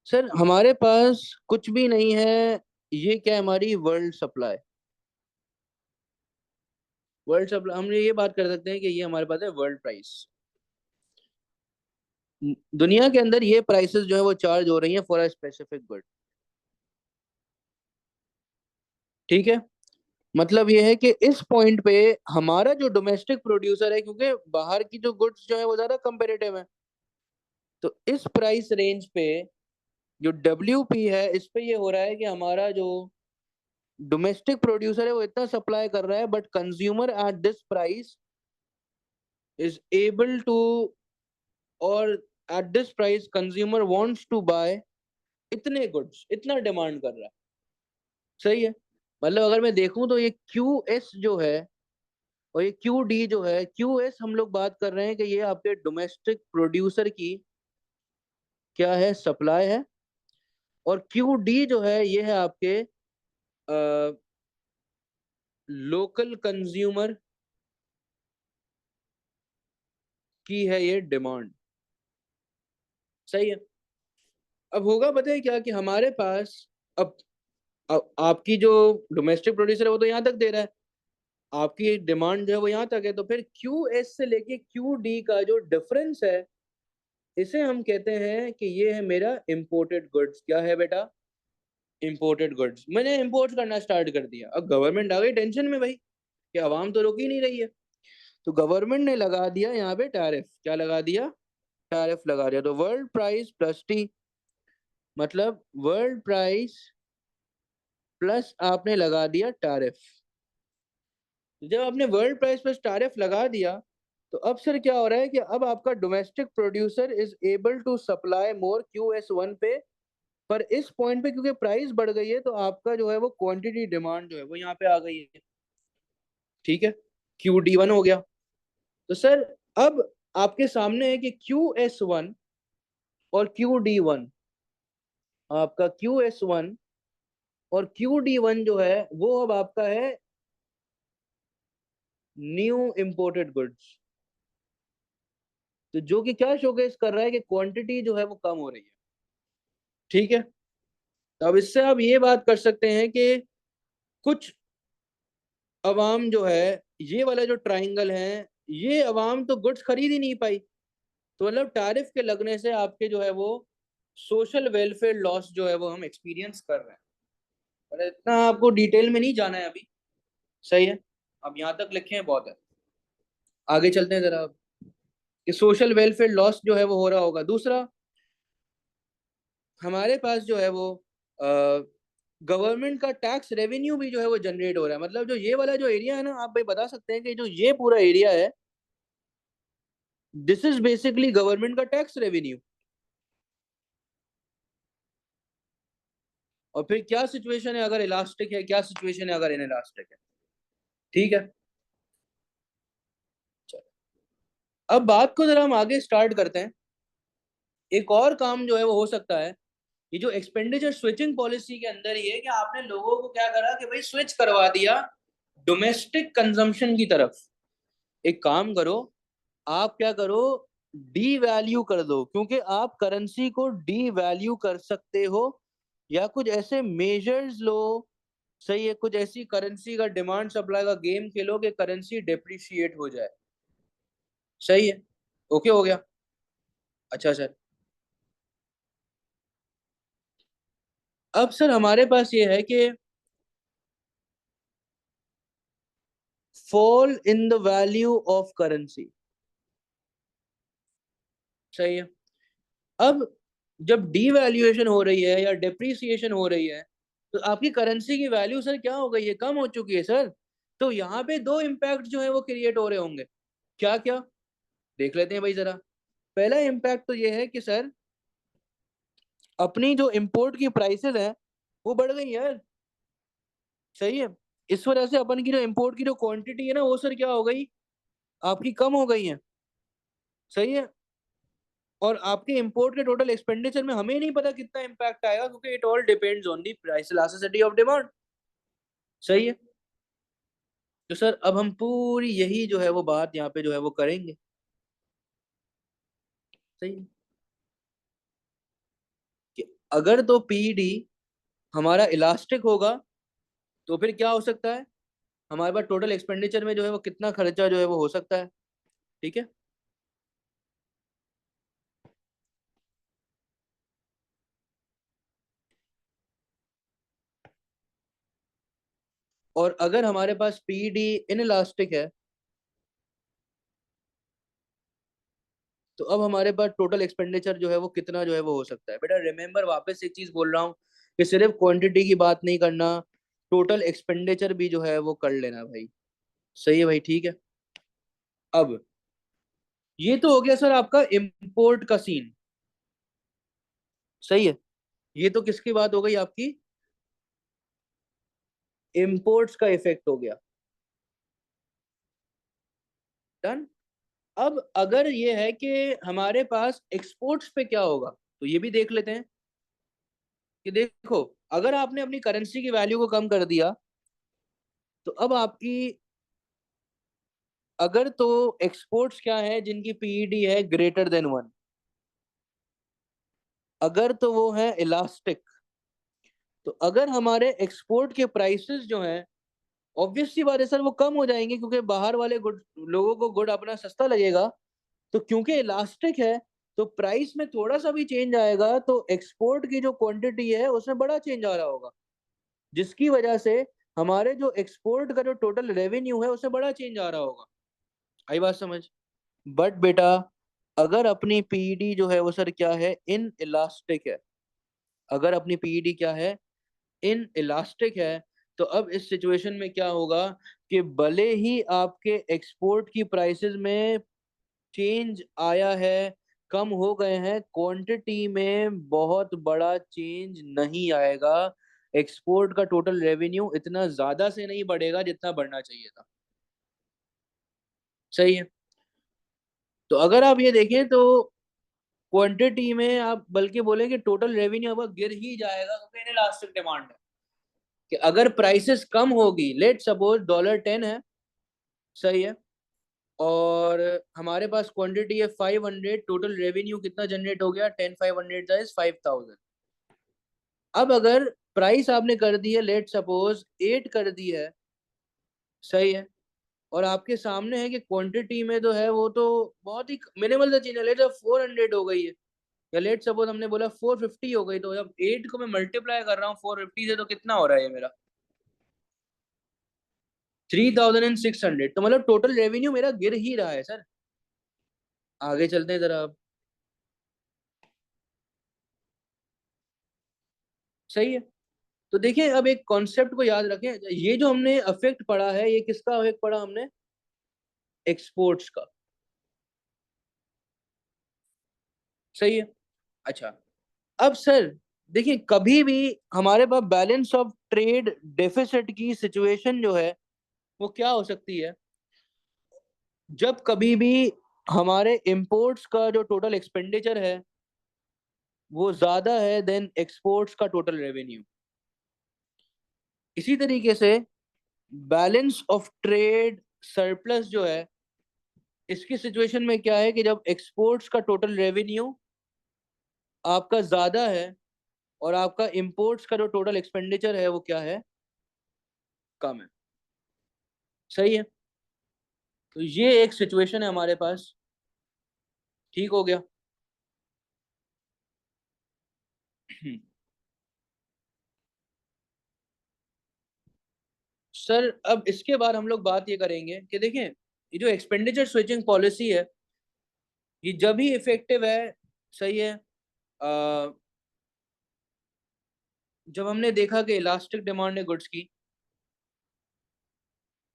सर हमारे पास कुछ भी नहीं है, ये क्या है, हमारी वर्ल्ड सप्लाई। वर्ल्ड सप्लाई, हम ये बात कर सकते हैं कि ये हमारे पास है वर्ल्ड प्राइस। दुनिया के अंदर ये प्राइसेस जो है वो चार्ज हो रही हैं फॉर अ स्पेसिफिक गुड। ठीक है। मतलब ये है कि इस पॉइंट पे हमारा जो डोमेस्टिक प्रोड्यूसर है, क्योंकि बाहर की जो गुड्स जो है वो ज्यादा कंपेरेटिव है, तो इस प्राइस रेंज पे जो डब्ल्यूपी है, इस पे ये हो रहा है कि हमारा जो डोमेस्टिक प्रोड्यूसर है वो इतना सप्लाई कर रहा है, but consumer at this price is able to, और at this price consumer wants to buy इतने गुड्स, इतना डिमांड कर रहा है। सही है। मतलब अगर मैं देखूं तो ये क्यू एस जो है और ये क्यू डी जो है, क्यू एस हम लोग बात कर रहे हैं कि ये आपके डोमेस्टिक प्रोड्यूसर की क्या है, सप्लाई है। और क्यू डी जो है ये है आपके लोकल कंज्यूमर की है ये डिमांड। सही है। अब होगा पता है क्या, कि हमारे पास अब आपकी जो डोमेस्टिक प्रोड्यूसर है वो तो यहाँ तक दे रहा है, आपकी डिमांड जो है वो यहाँ तक है, तो फिर क्यू एस से लेके क्यू डी का जो डिफरेंस है, इसे हम कहते हैं कि ये है मेरा इंपोर्टेड गुड्स। क्या है बेटा? Imported goods. मैंने इंपोर्ट करना स्टार्ट कर दिया, अब गवर्नमेंट आ गई टेंशन में भाई कि आवाम तो रुक ही नहीं रही है, तो गवर्नमेंट ने लगा दिया यहाँ पे टैरिफ। क्या लगा दिया? टैरिफ लगा दिया। तो वर्ल्ड प्राइस प्लस टी, मतलब वर्ल्ड प्राइस प्लस आपने लगा दिया टैरिफ। जब आपने वर्ल्ड प्राइस प्लस टैरिफ लगा दिया, तो अब सर क्या हो रहा है कि अब आपका domestic producer is able to supply more Q S one पे। पर इस पॉइंट पे क्योंकि प्राइस बढ़ गई है, तो आपका जो है वो क्वांटिटी डिमांड जो है वो यहाँ पे आ गई है। ठीक है। क्यू डी वन हो गया। तो सर अब आपके सामने है कि क्यू एस वन और क्यू डी वन। आपका क्यू एस वन और QD1 जो है वो अब आपका है न्यू इंपोर्टेड गुड्स। तो जो कि क्या शोकेस कर रहा है कि क्वांटिटी जो है वो कम हो रही है। ठीक है, तो अब इससे आप ये बात कर सकते हैं कि कुछ अवाम जो है, ये वाला जो ट्राइंगल है, ये अवाम तो गुड्स खरीद ही नहीं पाई। तो मतलब टैरिफ के लगने से आपके जो है वो सोशल वेलफेयर लॉस जो है वो हम एक्सपीरियंस कर रहे हैं। पर इतना आपको डिटेल में नहीं जाना है अभी। सही है, अब यहाँ तक लिखे हैं बहुत है। आगे चलते हैं जरा। कि सोशल वेलफेयर लॉस जो है वो हो रहा होगा। दूसरा, हमारे पास जो है वो गवर्नमेंट का टैक्स रेवेन्यू भी जो है वो जनरेट हो रहा है। मतलब जो ये वाला जो एरिया है ना, आप भाई बता सकते हैं कि जो ये पूरा एरिया है, दिस इज बेसिकली गवर्नमेंट का टैक्स रेवेन्यू। और फिर क्या सिचुएशन है अगर इलास्टिक है, क्या सिचुएशन है अगर इन इलास्टिक है। ठीक है, चलो अब बात को जरा हम आगे स्टार्ट करते हैं। एक और काम जो है वो हो सकता है, ये जो एक्सपेंडिचर स्विचिंग पॉलिसी के अंदर ही है कि आपने लोगों को क्या करा कि भाई स्विच करवा दिया डोमेस्टिक कंजम्पशन की तरफ। एक काम करो, आप क्या करो, डी वैल्यू कर दो, क्योंकि आप करेंसी को डी वैल्यू कर सकते हो, या कुछ ऐसे मेजर्स लो। सही है, कुछ ऐसी करेंसी का डिमांड सप्लाई का गेम खेलो कि करेंसी डेप्रिशिएट हो जाए। सही है, ओके हो गया। अच्छा सर, अब सर हमारे पास ये है कि fall in the value of currency. सही है, अब जब डीवैल्यूएशन हो रही है या डेप्रिसिएशन हो रही है, तो आपकी करेंसी की वैल्यू सर क्या हो गई है, कम हो चुकी है सर। तो यहाँ पे दो इम्पैक्ट जो है वो क्रिएट हो रहे होंगे। क्या क्या, देख लेते हैं भाई जरा। पहला इम्पैक्ट तो ये है कि सर अपनी जो इंपोर्ट की प्राइसेस है वो बढ़ गई यार। सही है, इस वजह से अपन की जो इंपोर्ट की जो क्वांटिटी है ना वो सर क्या हो गई, आपकी कम हो गई है। सही है, और आपके इंपोर्ट के टोटल एक्सपेंडिचर में हमें नहीं पता कितना इम्पैक्ट आएगा, क्योंकि it all depends on the price elasticity of demand. सही है, तो सर अब हम पूरी यही जो है वो बात यहाँ पे जो है वो करेंगे। सही है, कि अगर तो पीडी हमारा इलास्टिक होगा, तो फिर क्या हो सकता है, हमारे पास टोटल एक्सपेंडिचर में जो है वो कितना खर्चा जो है वो हो सकता है। ठीक है, और अगर हमारे पास पीडी इन इलास्टिक है, तो अब हमारे पास टोटल एक्सपेंडिचर जो है वो कितना जो है वो हो सकता है। बेटा रिमेंबर, वापस एक चीज बोल रहा हूँ कि सिर्फ क्वांटिटी की बात नहीं करना, टोटल एक्सपेंडिचर भी जो है वो कर लेना भाई। सही है भाई, ठीक है। अब ये तो हो गया सर आपका इंपोर्ट का सीन। सही है, ये तो किसकी बात हो गई आपकी, इंपोर्ट्स का इफेक्ट हो गया। डन। अब अगर ये है कि हमारे पास एक्सपोर्ट्स पे क्या होगा, तो ये भी देख लेते हैं। कि देखो, अगर आपने अपनी करेंसी की वैल्यू को कम कर दिया, तो अब आपकी, अगर तो एक्सपोर्ट्स क्या है जिनकी पीईडी है ग्रेटर देन 1, अगर तो वो है इलास्टिक, तो अगर हमारे एक्सपोर्ट के प्राइसेस जो हैं, ऑब्वियस सी बात है सर वो कम हो जाएंगे, क्योंकि बाहर वाले गुड, लोगों को गुड अपना सस्ता लगेगा। तो क्योंकि इलास्टिक है, तो प्राइस में थोड़ा सा भी चेंज आएगा तो एक्सपोर्ट की जो क्वांटिटी है उसमें बड़ा चेंज आ रहा होगा, जिसकी वजह से हमारे जो एक्सपोर्ट का जो टोटल रेवेन्यू है उसमें बड़ा चेंज आ रहा होगा। आई बात समझ। बट बेटा, अगर अपनी पीईडी जो है वो सर क्या है, इन इलास्टिक है, अगर अपनी पीईडी क्या है, इन इलास्टिक है, तो अब इस सिचुएशन में क्या होगा कि भले ही आपके एक्सपोर्ट की प्राइसेस में चेंज आया है, कम हो गए हैं, क्वांटिटी में बहुत बड़ा चेंज नहीं आएगा। एक्सपोर्ट का टोटल रेवेन्यू इतना ज्यादा से नहीं बढ़ेगा जितना बढ़ना चाहिए था। सही है, तो अगर आप ये देखें तो क्वांटिटी में आप बल्कि बोले कि टोटल रेवेन्यू अब गिर ही जाएगा, क्योंकि इन्हें लास्टिक डिमांड है। कि अगर प्राइसेस कम होगी, लेट सपोज $10 है, सही है, और हमारे पास क्वांटिटी है 500, टोटल रेवेन्यू कितना जनरेट हो गया, 10 500 इज 5000। अब अगर प्राइस आपने कर दी है लेट सपोज 8 कर दी है, सही है, और आपके सामने है कि क्वांटिटी में तो है वो तो बहुत ही मिनिमल सा चीज है, लेट 400 हो गई है, या लेट सपोज हमने बोला 450 हो गई, तो जब 8 को मैं मल्टीप्लाई कर रहा हूँ 450 से, तो कितना हो रहा है ये मेरा 3600। तो मतलब टोटल रेवेन्यू मेरा गिर ही रहा है सर। आगे चलते हैं जरा आप। सही है। तो देखिए अब एक कॉन्सेप्ट को याद रखें, ये जो हमने अफेक्ट पड़ा है, ये किसका अफेक्ट पड़ा हमने, एक्सपोर्ट्स का। सही है। अच्छा, अब सर देखिए, कभी भी हमारे पास बैलेंस ऑफ ट्रेड डेफिसिट की सिचुएशन जो है वो क्या हो सकती है, जब कभी भी हमारे इंपोर्ट्स का जो टोटल एक्सपेंडिचर है वो ज्यादा है देन एक्सपोर्ट्स का टोटल रेवेन्यू। इसी तरीके से बैलेंस ऑफ ट्रेड सरप्लस जो है, इसकी सिचुएशन में क्या है कि जब एक्सपोर्ट्स का टोटल रेवेन्यू आपका ज्यादा है और आपका इंपोर्ट्स का जो टोटल एक्सपेंडिचर है वो क्या है, कम है। सही है। तो ये एक सिचुएशन है हमारे पास। ठीक हो गया। सर अब इसके बाद हम लोग बात ये करेंगे कि देखें, ये जो एक्सपेंडिचर स्विचिंग पॉलिसी है, ये जब ही इफेक्टिव है, सही है, जब हमने देखा कि इलास्टिक डिमांड है गुड्स की।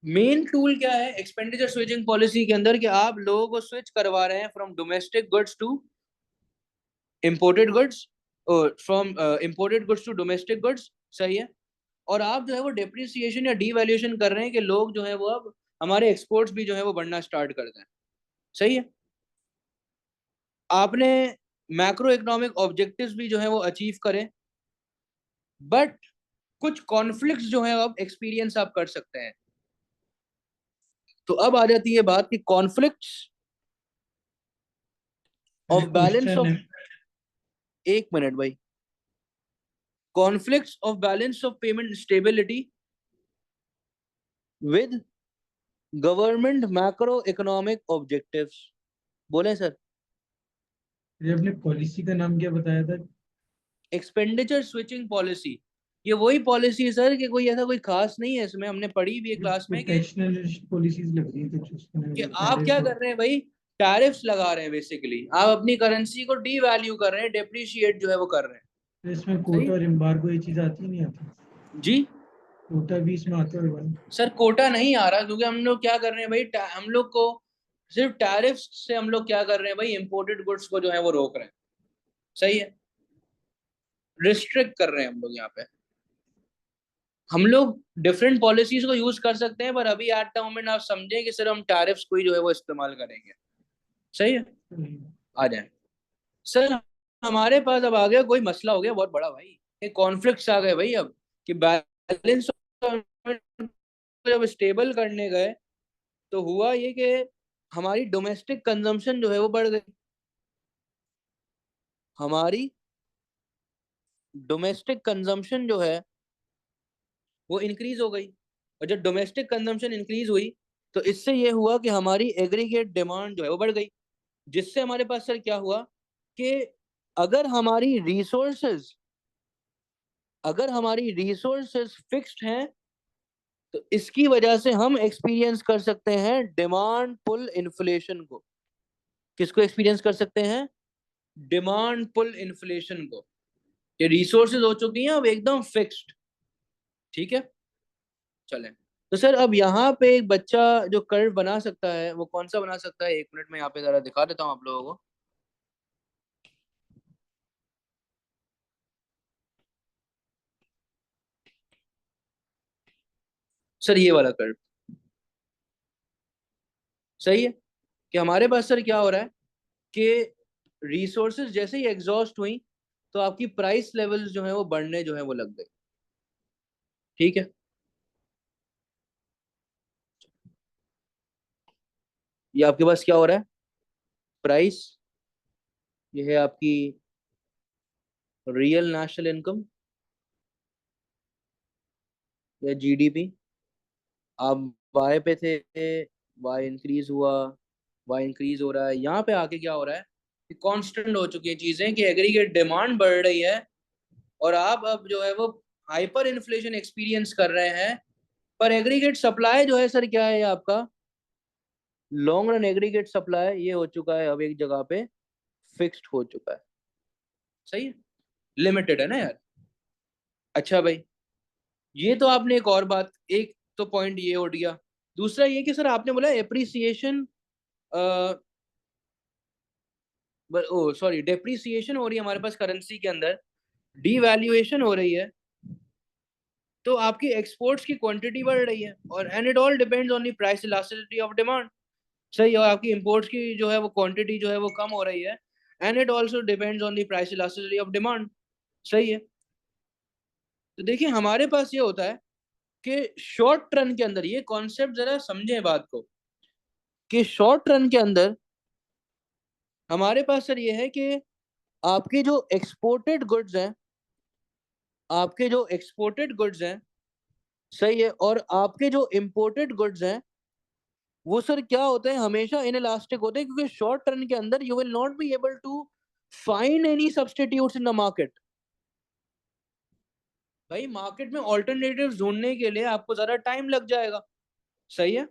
मेन टूल क्या है एक्सपेंडिचर स्विचिंग पॉलिसी के अंदर, कि आप लोगों को स्विच करवा रहे हैं from domestic goods to imported goods, from imported goods to domestic goods. सही है। और आप जो है वो डेप्रिसिएशन या डीवैल्यूएशन कर रहे हैं कि लोग जो है वो अब हमारे एक्सपोर्ट्स भी जो है वो बढ़ना स्टार्ट कर दें। सही है। आपने मैक्रो इकोनॉमिक ऑब्जेक्टिव्स भी जो है वो अचीव करें, बट कुछ कॉन्फ्लिक्ट्स जो है अब एक्सपीरियंस आप कर सकते हैं। तो अब आ जाती है बात कि कॉन्फ्लिक्ट्स मेरे ऑफ बैलेंस क्वेश्चन ऑफ, है। एक मिनट भाई, conflicts of balance of payment stability with government macro economic objectives. बोले सर। ये आपने पॉलिसी का नाम क्या बताया था? एक्सपेंडिचर स्विचिंग पॉलिसी, ये वही पॉलिसी है सर, कि कोई ऐसा कोई खास नहीं है इसमें, हमने पढ़ी भी है क्लास में कि प्रोटेक्शनलिस्ट पॉलिसीज लग रही है कुछ उसमें, मतलब आप क्या टैरिफ कर और रहे हैं भाई, टैरिफ्स लगा रहे हैं बेसिकली, आप अपनी करेंसी को डी वैल्यू कर रहे हैं, डेप्रिशिएट जो है वो कर रहे हैं। इसमें सही। कोटा और एम्बार्गो ये चीज आती नहीं आती? जी। कोटा भी इसमें आता होगा ना? सर कोटा नहीं आ रहा, क्योंकि हम लोग क्या कर रहे हैं भाई, हम लोग को सिर्फ टैरिफ्स से हम लोग क्या कर रहे हैं भाई, इंपोर्टेड गुड्स को जो है वो रोक रहे हैं। सही है। रिस्ट्रिक्ट कर रहे हैं हम लोग यहाँ पे। हम लोग डिफरेंट पॉलिसीज को यूज कर सकते हैं, पर अभी एट द मोमेंट आप समझें कि सिर्फ हम टैरिफ्स को ही जो है वो इस्तेमाल करेंगे। सही है। आ जाए सर, हमारे पास अब आ गया कोई मसला, हो गया बहुत बड़ा भाई, ये कॉन्फ्लिक्ट्स आ गए भाई अब, कि बैलेंस जब स्टेबल करने गए तो हुआ ये कि हमारी डोमेस्टिक कंजम्पशन जो है वो बढ़ गई, हमारी डोमेस्टिक कंजम्पशन जो है वो इंक्रीज हो गई। और जब डोमेस्टिक कंजम्पशन इंक्रीज हुई तो इससे ये हुआ कि हमारी एग्रीगेट डिमांड जो है वो बढ़ गई, जिससे हमारे पास सर क्या हुआ कि अगर हमारी रिसोर्सेज अगर हमारी रिसोर्सेज फिक्स्ड हैं, तो इसकी वजह से हम एक्सपीरियंस कर सकते हैं डिमांड पुल इन्फ्लेशन को। किसको एक्सपीरियंस कर सकते हैं, डिमांड पुल इन्फ्लेशन को। ये रिसोर्सेज हो चुकी हैं अब एकदम फिक्स्ड। ठीक है। चलें। तो सर अब यहाँ पे एक बच्चा जो कर्व बना सकता है वो कौन सा बना सकता है, 1 मिनट में यहाँ पे जरा दिखा देता हूँ आप लोगों को। सर ये वाला कर्व। सही है। कि हमारे पास सर क्या हो रहा है कि रिसोर्सेज जैसे ही एग्जॉस्ट हुई तो आपकी प्राइस लेवल्स जो है वो बढ़ने जो है वो लग गई। ठीक है, ये आपके पास क्या हो रहा है, प्राइस, ये है आपकी रियल नेशनल इनकम या जीडीपी। आप वाई पे थे, वाई इंक्रीज हुआ, वाई इंक्रीज हो रहा है, यहाँ पे आके क्या हो रहा है कि कांस्टेंट हो चुकी है चीजें, कि एग्रीगेट डिमांड बढ़ रही है, और आप अब जो है वो हाइपर इन्फ्लेशन एक्सपीरियंस कर रहे हैं। पर एग्रीगेट सप्लाई जो है सर क्या है आपका, लॉन्ग रन एग्रीगेट सप्लाई ये हो चुका है अब एक जगह पे फिक्स्ड हो चुका है। सही है, लिमिटेड है ना यार। अच्छा भाई, ये तो आपने एक और बात, एक तो पॉइंट ये उठ गया। दूसरा ये कि सर आपने बोला एप्रिसिएशन, ओ सॉरी, डेप्रिसिएशन हो रही है हमारे पास करेंसी के अंदर, डीवैल्यूएशन हो रही है, तो आपकी एक्सपोर्ट्स की क्वांटिटी बढ़ रही है, और and it all depends on the price elasticity of demand. सही है, और आपकी इंपोर्ट्स की जो है वो क्वांटिटी जो है वो कम हो रही है, and it also depends on the price elasticity of demand. सही है। तो देखिए हमारे पास ये होता है कि शॉर्ट रन के अंदर, ये कॉन्सेप्ट जरा समझे बात को, कि शॉर्ट रन के अंदर हमारे पास सर ये है कि आपके जो एक्सपोर्टेड गुड्स हैं, आपके जो एक्सपोर्टेड गुड्स हैं, सही है, और आपके जो इंपोर्टेड गुड्स हैं, वो सर क्या होते हैं, हमेशा इनइलास्टिक होते हैं, क्योंकि शॉर्ट टर्म के अंदर you will not be able to find any substitutes in the market. भाई मार्केट में ऑल्टरनेटिव्स ढूंढने के लिए आपको ज्यादा टाइम लग जाएगा। सही है।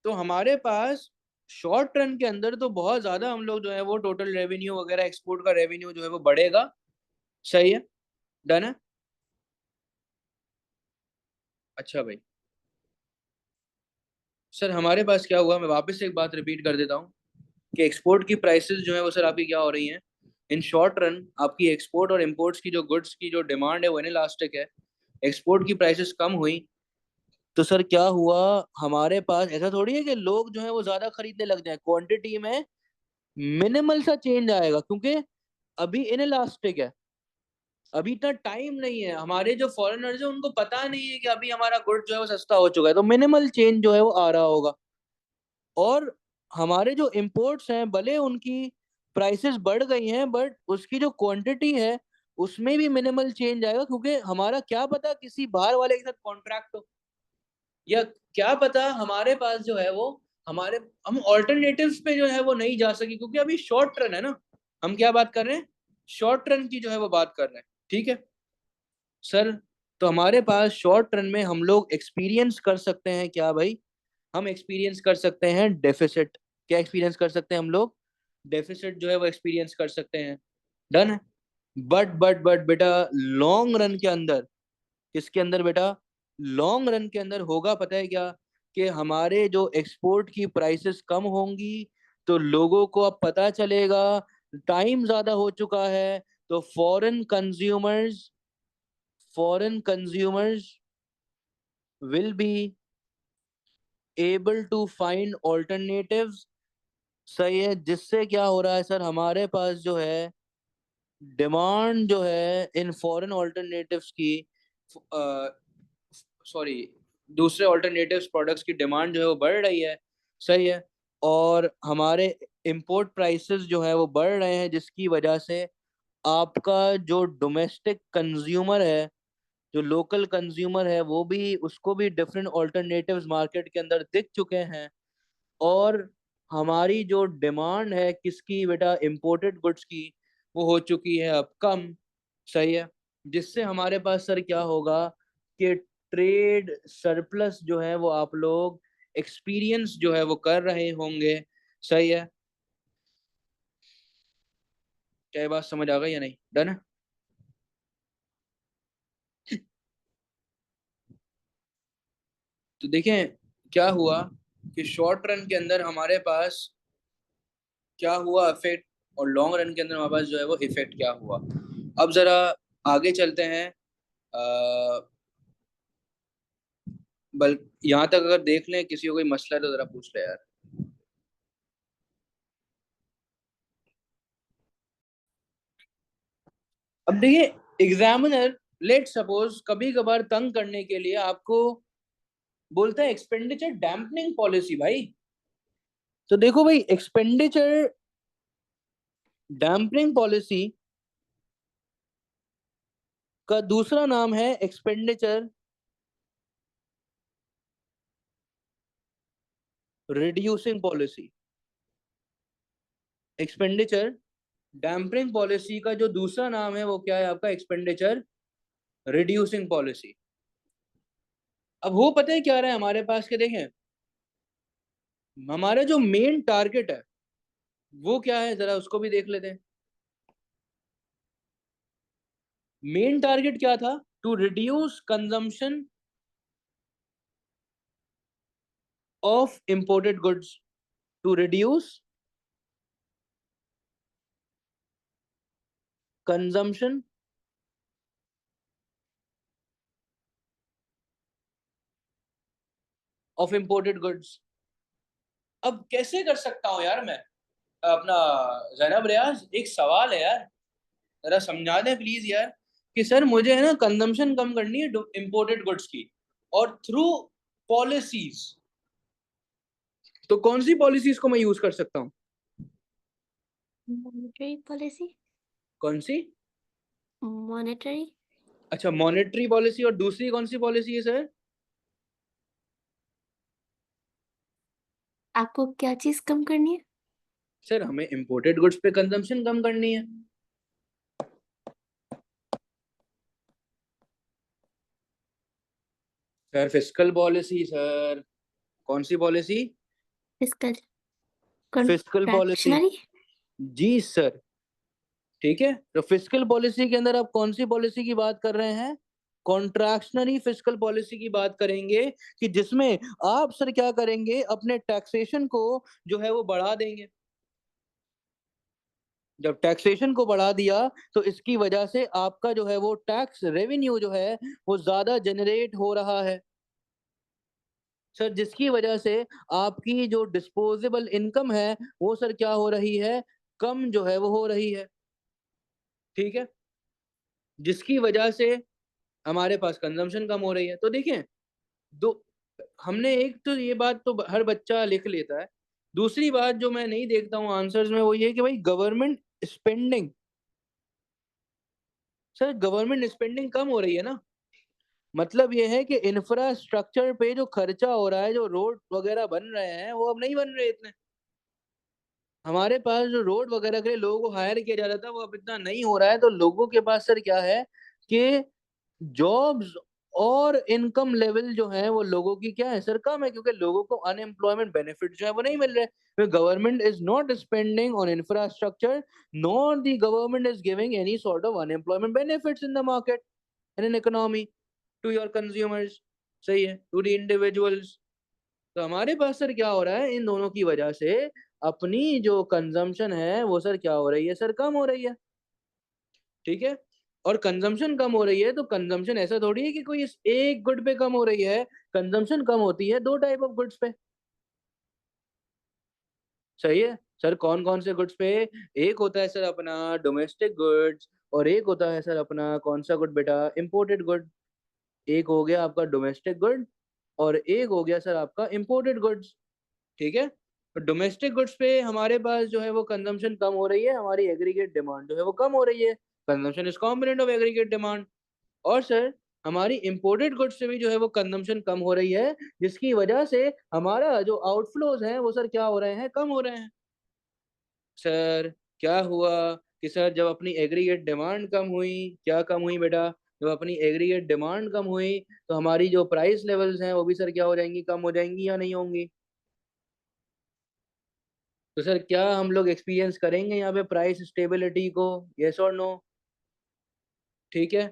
तो हमारे पास शॉर्ट टर्म के अंदर तो बहुत ज्यादा हम लोग जो है वो टोटल रेवेन्यू वगैरह, एक्सपोर्ट का रेवेन्यू जो है वो बढ़ेगा। सही है, डन है। अच्छा भाई, सर हमारे पास क्या हुआ, मैं वापस से एक बात रिपीट कर देता हूँ, कि एक्सपोर्ट की प्राइसेस जो है वो सर आपकी क्या हो रही हैं, इन शॉर्ट रन आपकी एक्सपोर्ट और इंपोर्ट्स की जो गुड्स की जो डिमांड है वो इनइलास्टिक है। एक्सपोर्ट की प्राइसेस कम हुई, तो सर क्या हुआ, हमारे पास ऐसा थोड़ी है कि लोग जो है वो ज्यादा खरीदने लग जाए, क्वांटिटी में मिनिमल सा चेंज आएगा, क्योंकि अभी इनइलास्टिक है, अभी इतना टाइम नहीं है, हमारे जो फॉरेनर्स है उनको पता नहीं है कि अभी हमारा गुड जो है वो सस्ता हो चुका है, तो मिनिमल चेंज जो है वो आ रहा होगा। और हमारे जो इंपोर्ट्स हैं, भले उनकी प्राइसेस बढ़ गई हैं, बट उसकी जो क्वांटिटी है उसमें भी मिनिमल चेंज आएगा, क्योंकि हमारा क्या पता किसी बाहर वाले के साथ कॉन्ट्रैक्ट हो, या क्या पता हमारे पास जो है वो, हमारे हम ऑल्टरनेटिव्स पे जो है वो नहीं जा सके, क्योंकि अभी शॉर्ट रन है ना, हम क्या बात कर रहे हैं, शॉर्ट रन की जो है वो बात कर रहे हैं। ठीक है सर, तो हमारे पास शॉर्ट रन में हम लोग एक्सपीरियंस कर सकते हैं क्या भाई, हम एक्सपीरियंस कर सकते हैं डेफिसिट। क्या एक्सपीरियंस कर सकते हैं हम लोग, डेफिसिट जो है वो एक्सपीरियंस कर सकते हैं। डन है। बट बेटा, लॉन्ग रन के अंदर, किसके अंदर बेटा, लॉन्ग रन के अंदर होगा पता है क्या, कि हमारे जो एक्सपोर्ट की प्राइसेस कम होंगी, तो लोगों को अब पता चलेगा टाइम ज्यादा हो चुका है, तो foreign consumers will be able to find alternatives. सही है, जिससे क्या हो रहा है सर, हमारे पास जो है डिमांड जो है इन फॉरेन ऑल्टरनेटिव्स की, सॉरी, दूसरे ऑल्टरनेटिव्स प्रोडक्ट्स की डिमांड जो है वो बढ़ रही है। सही है, और हमारे इंपोर्ट प्राइसेस जो है वो बढ़ रहे हैं, जिसकी वजह से आपका जो डोमेस्टिक कंज्यूमर है, जो लोकल कंज्यूमर है, वो भी, उसको भी डिफरेंट ऑल्टरनेटिव्स मार्केट के अंदर दिख चुके हैं। और हमारी जो डिमांड है किसकी बेटा, इंपोर्टेड गुड्स की, वो हो चुकी है अब कम। सही है, जिससे हमारे पास सर क्या होगा, कि ट्रेड सरप्लस जो है वो आप लोग एक्सपीरियंस जो है वो कर रहे होंगे। सही है, क्या ये बात समझ आ गई या नहीं, डन है। तो देखें क्या हुआ, कि शॉर्ट रन के अंदर हमारे पास क्या हुआ इफेक्ट, और लॉन्ग रन के अंदर हमारे पास जो है वो इफेक्ट क्या हुआ। अब जरा आगे चलते हैं। बल यहाँ तक अगर देख लें, किसी को कोई मसला है तो जरा पूछ ले यार। अब देखिए, एग्जामिनर लेट सपोज कभी कभार तंग करने के लिए आपको बोलता है एक्सपेंडिचर डैम्पनिंग पॉलिसी भाई। तो देखो भाई, एक्सपेंडिचर डैम्पनिंग पॉलिसी का दूसरा नाम है expenditure reducing policy. Expenditure dampening policy का जो दूसरा नाम है वो क्या है आपका? Expenditure reducing policy. अब वो पता है क्या रहा है हमारे पास के, देखें हमारा जो मेन टारगेट है वो क्या है, जरा उसको भी देख लेते हैं। मेन टारगेट क्या था? To reduce consumption of imported goods. To reduce consumption of imported goods. अब कैसे कर सकता हूं यार मैं? अपना जैनब रियाज, एक सवाल है यार, जरा समझा दें प्लीज यार, कि सर मुझे है ना कंजम्पशन कम करनी है इंपोर्टेड गुड्स की, और थ्रू पॉलिसीज। तो कौन सी पॉलिसीज को मैं यूज कर सकता हूँ? Monetary policy. कौन सी? मॉनेटरी। अच्छा, मॉनेटरी पॉलिसी। और दूसरी कौन सी पॉलिसी है सर? आपको क्या चीज कम करनी है? सर हमें इंपोर्टेड गुड्स पे कंजम्पशन कम करनी है। Sir fiscal policy sir. कौन सी policy? Fiscal fiscal policy. Contractionary. जी सर। ठीक है, तो फिस्कल पॉलिसी के अंदर आप कौन सी पॉलिसी की बात कर रहे हैं? कॉन्ट्रैक्शनरी फिस्कल पॉलिसी की बात करेंगे, कि जिसमें आप सर क्या करेंगे, अपने टैक्सेशन को जो है वो बढ़ा देंगे। जब टैक्सेशन को बढ़ा दिया तो इसकी वजह से आपका जो है वो टैक्स रेवेन्यू जो है वो ज्यादा जनरेट हो रहा है सर, जिसकी वजह से आपकी जो डिस्पोजेबल इनकम है वो सर क्या हो रही है? कम जो है वो हो रही है। ठीक है, जिसकी वजह से हमारे पास कंजम्पशन कम हो रही है। तो देखिए, दो हमने एक तो ये बात तो हर बच्चा लिख लेता है। दूसरी बात जो मैं नहीं देखता हूँ आंसर्स में वो ये कि भाई government spending, sir government spending कम हो रही है ना। मतलब ये है कि इंफ्रास्ट्रक्चर पे जो खर्चा हो रहा है, जो रोड वगैरह बन रहे हैं वो अब नहीं बन रहे इतने। हमारे पास जो रोड वगैरह के लिए लोगों को हायर किया जा रहा था वो अब इतना नहीं हो रहा है। तो लोगों के पास सर क्या है कि जॉब्स और इनकम लेवल जो है वो लोगों की क्या है सर? कम है, क्योंकि लोगों को अनएम्प्लॉयमेंट बेनिफिट जो है वो नहीं मिल रहे। Government is not spending on infrastructure, nor the government is giving any sort of unemployment benefits in the market and in economy to your consumers. सही है, टू द इंडिविजुअल्स। तो हमारे पास सर क्या हो रहा है, इन दोनों की वजह से अपनी जो कंजम्पशन है वो सर क्या हो रही है सर? कम हो रही है। ठीक है, और कंजम्पशन कम हो रही है तो कंजम्पशन ऐसा थोड़ी है कि कोई इस एक गुड पे कम हो रही है। कंजम्पशन कम होती है दो टाइप ऑफ गुड्स पे। सही है सर, कौन कौन से गुड्स पे? एक होता है सर अपना डोमेस्टिक गुड्स, और एक होता है सर अपना कौन सा गुड बेटा? Imported good. एक हो गया आपका डोमेस्टिक गुड, और एक हो गया सर आपका इंपोर्टेड गुड्स। ठीक है, तो डोमेस्टिक गुड्स पे हमारे पास जो है वो कंजम्पशन कम हो रही है, हमारी एग्रीगेट डिमांड जो है वो कम हो रही है। Consumption is component of aggregate demand. और सर हमारी इंपोर्टेड गुड्स से भी जो है वो कंजम्पशन कम हो रही है, जिसकी वजह से हमारा जो आउटफ्लोज हैं वो सर क्या हो रहे हैं? कम हो रहे हैं। सर क्या हुआ कि सर जब अपनी एग्रीगेट डिमांड कम हुई, क्या कम हुई बेटा? जब अपनी एग्रीगेट डिमांड कम हुई तो हमारी जो प्राइस लेवल्स हैं वो भी सर क्या हो जाएंगी? कम हो जाएंगी या नहीं होंगी? तो सर क्या हम लोग एक्सपीरियंस करेंगे यहाँ पे प्राइस स्टेबिलिटी को? यस और नो? ठीक है,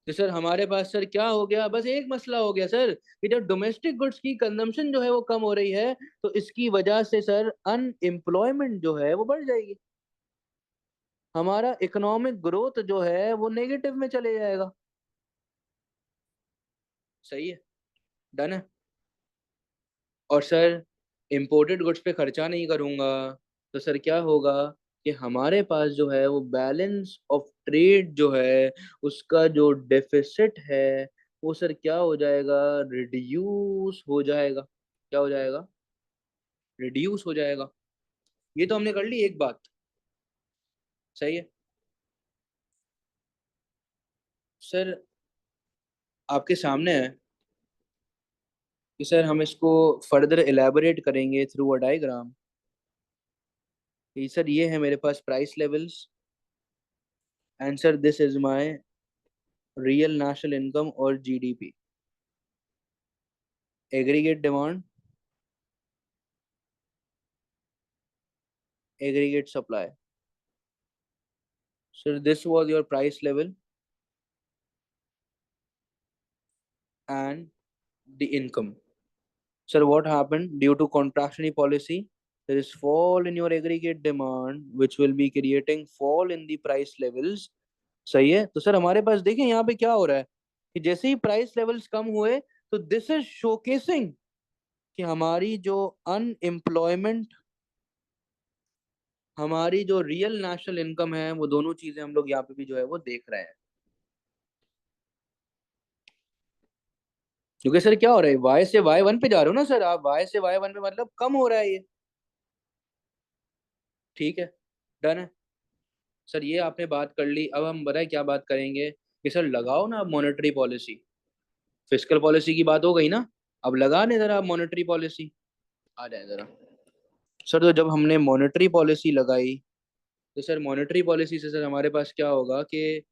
तो सर हमारे पास सर क्या हो गया? बस एक मसला हो गया सर, कि जब डोमेस्टिक गुड्स की कंजम्पशन जो है वो कम हो रही है तो इसकी वजह से सर अनएम्प्लॉयमेंट जो है वो बढ़ जाएगी। हमारा इकोनॉमिक ग्रोथ जो है वो नेगेटिव में चले जाएगा। सही है, डन है। और सर इंपोर्टेड गुड्स पे खर्चा नहीं करूंगा तो सर क्या होगा कि हमारे पास जो है वो बैलेंस ऑफ ट्रेड जो है उसका जो डेफिसिट है वो सर क्या हो जाएगा, रिड्यूस हो जाएगा। क्या हो जाएगा, रिड्यूस हो जाएगा। ये तो हमने कर ली एक बात, सही है सर। आपके सामने है कि सर हम इसको फर्दर एलैबोरेट करेंगे थ्रू अ डायग्राम। सर ये है मेरे पास price levels, and sir this is my real national income और GDP, aggregate demand, aggregate supply. Sir this was your price level and the income. Sir, what happened due to contractionary policy? There is fall in your aggregate demand, which will be creating fall in the price levels. सही है। तो sir हमारे पास देखें यहाँ पे क्या हो रहा है कि जैसे ही प्राइस लेवल्स कम हुए तो दिस इज शोकेसिंग कि हमारी जो अनएम्प्लॉयमेंट, हमारी जो रियल नेशनल इनकम है, वो दोनों चीजें हम लोग यहाँ पे भी जो है वो देख रहे हैं। क्योंकि सर क्या हो रहा है, वाई से वाई वन पे जा रहे हो ना सर आप, वाई से वाई वन पे मतलब कम हो रहा है ये। ठीक है, डन है सर। ये आपने बात कर ली, अब हम बताए क्या बात करेंगे कि सर लगाओ ना आप मॉनेटरी पॉलिसी। फिस्कल पॉलिसी की बात हो गई ना, अब लगा नहीं जरा आप मॉनेटरी पॉलिसी। आ जाए जरा सर। तो जब हमने मॉनेटरी पॉलिसी लगाई तो सर मॉनेटरी पॉलिसी से सर हमारे पास क्या होगा कि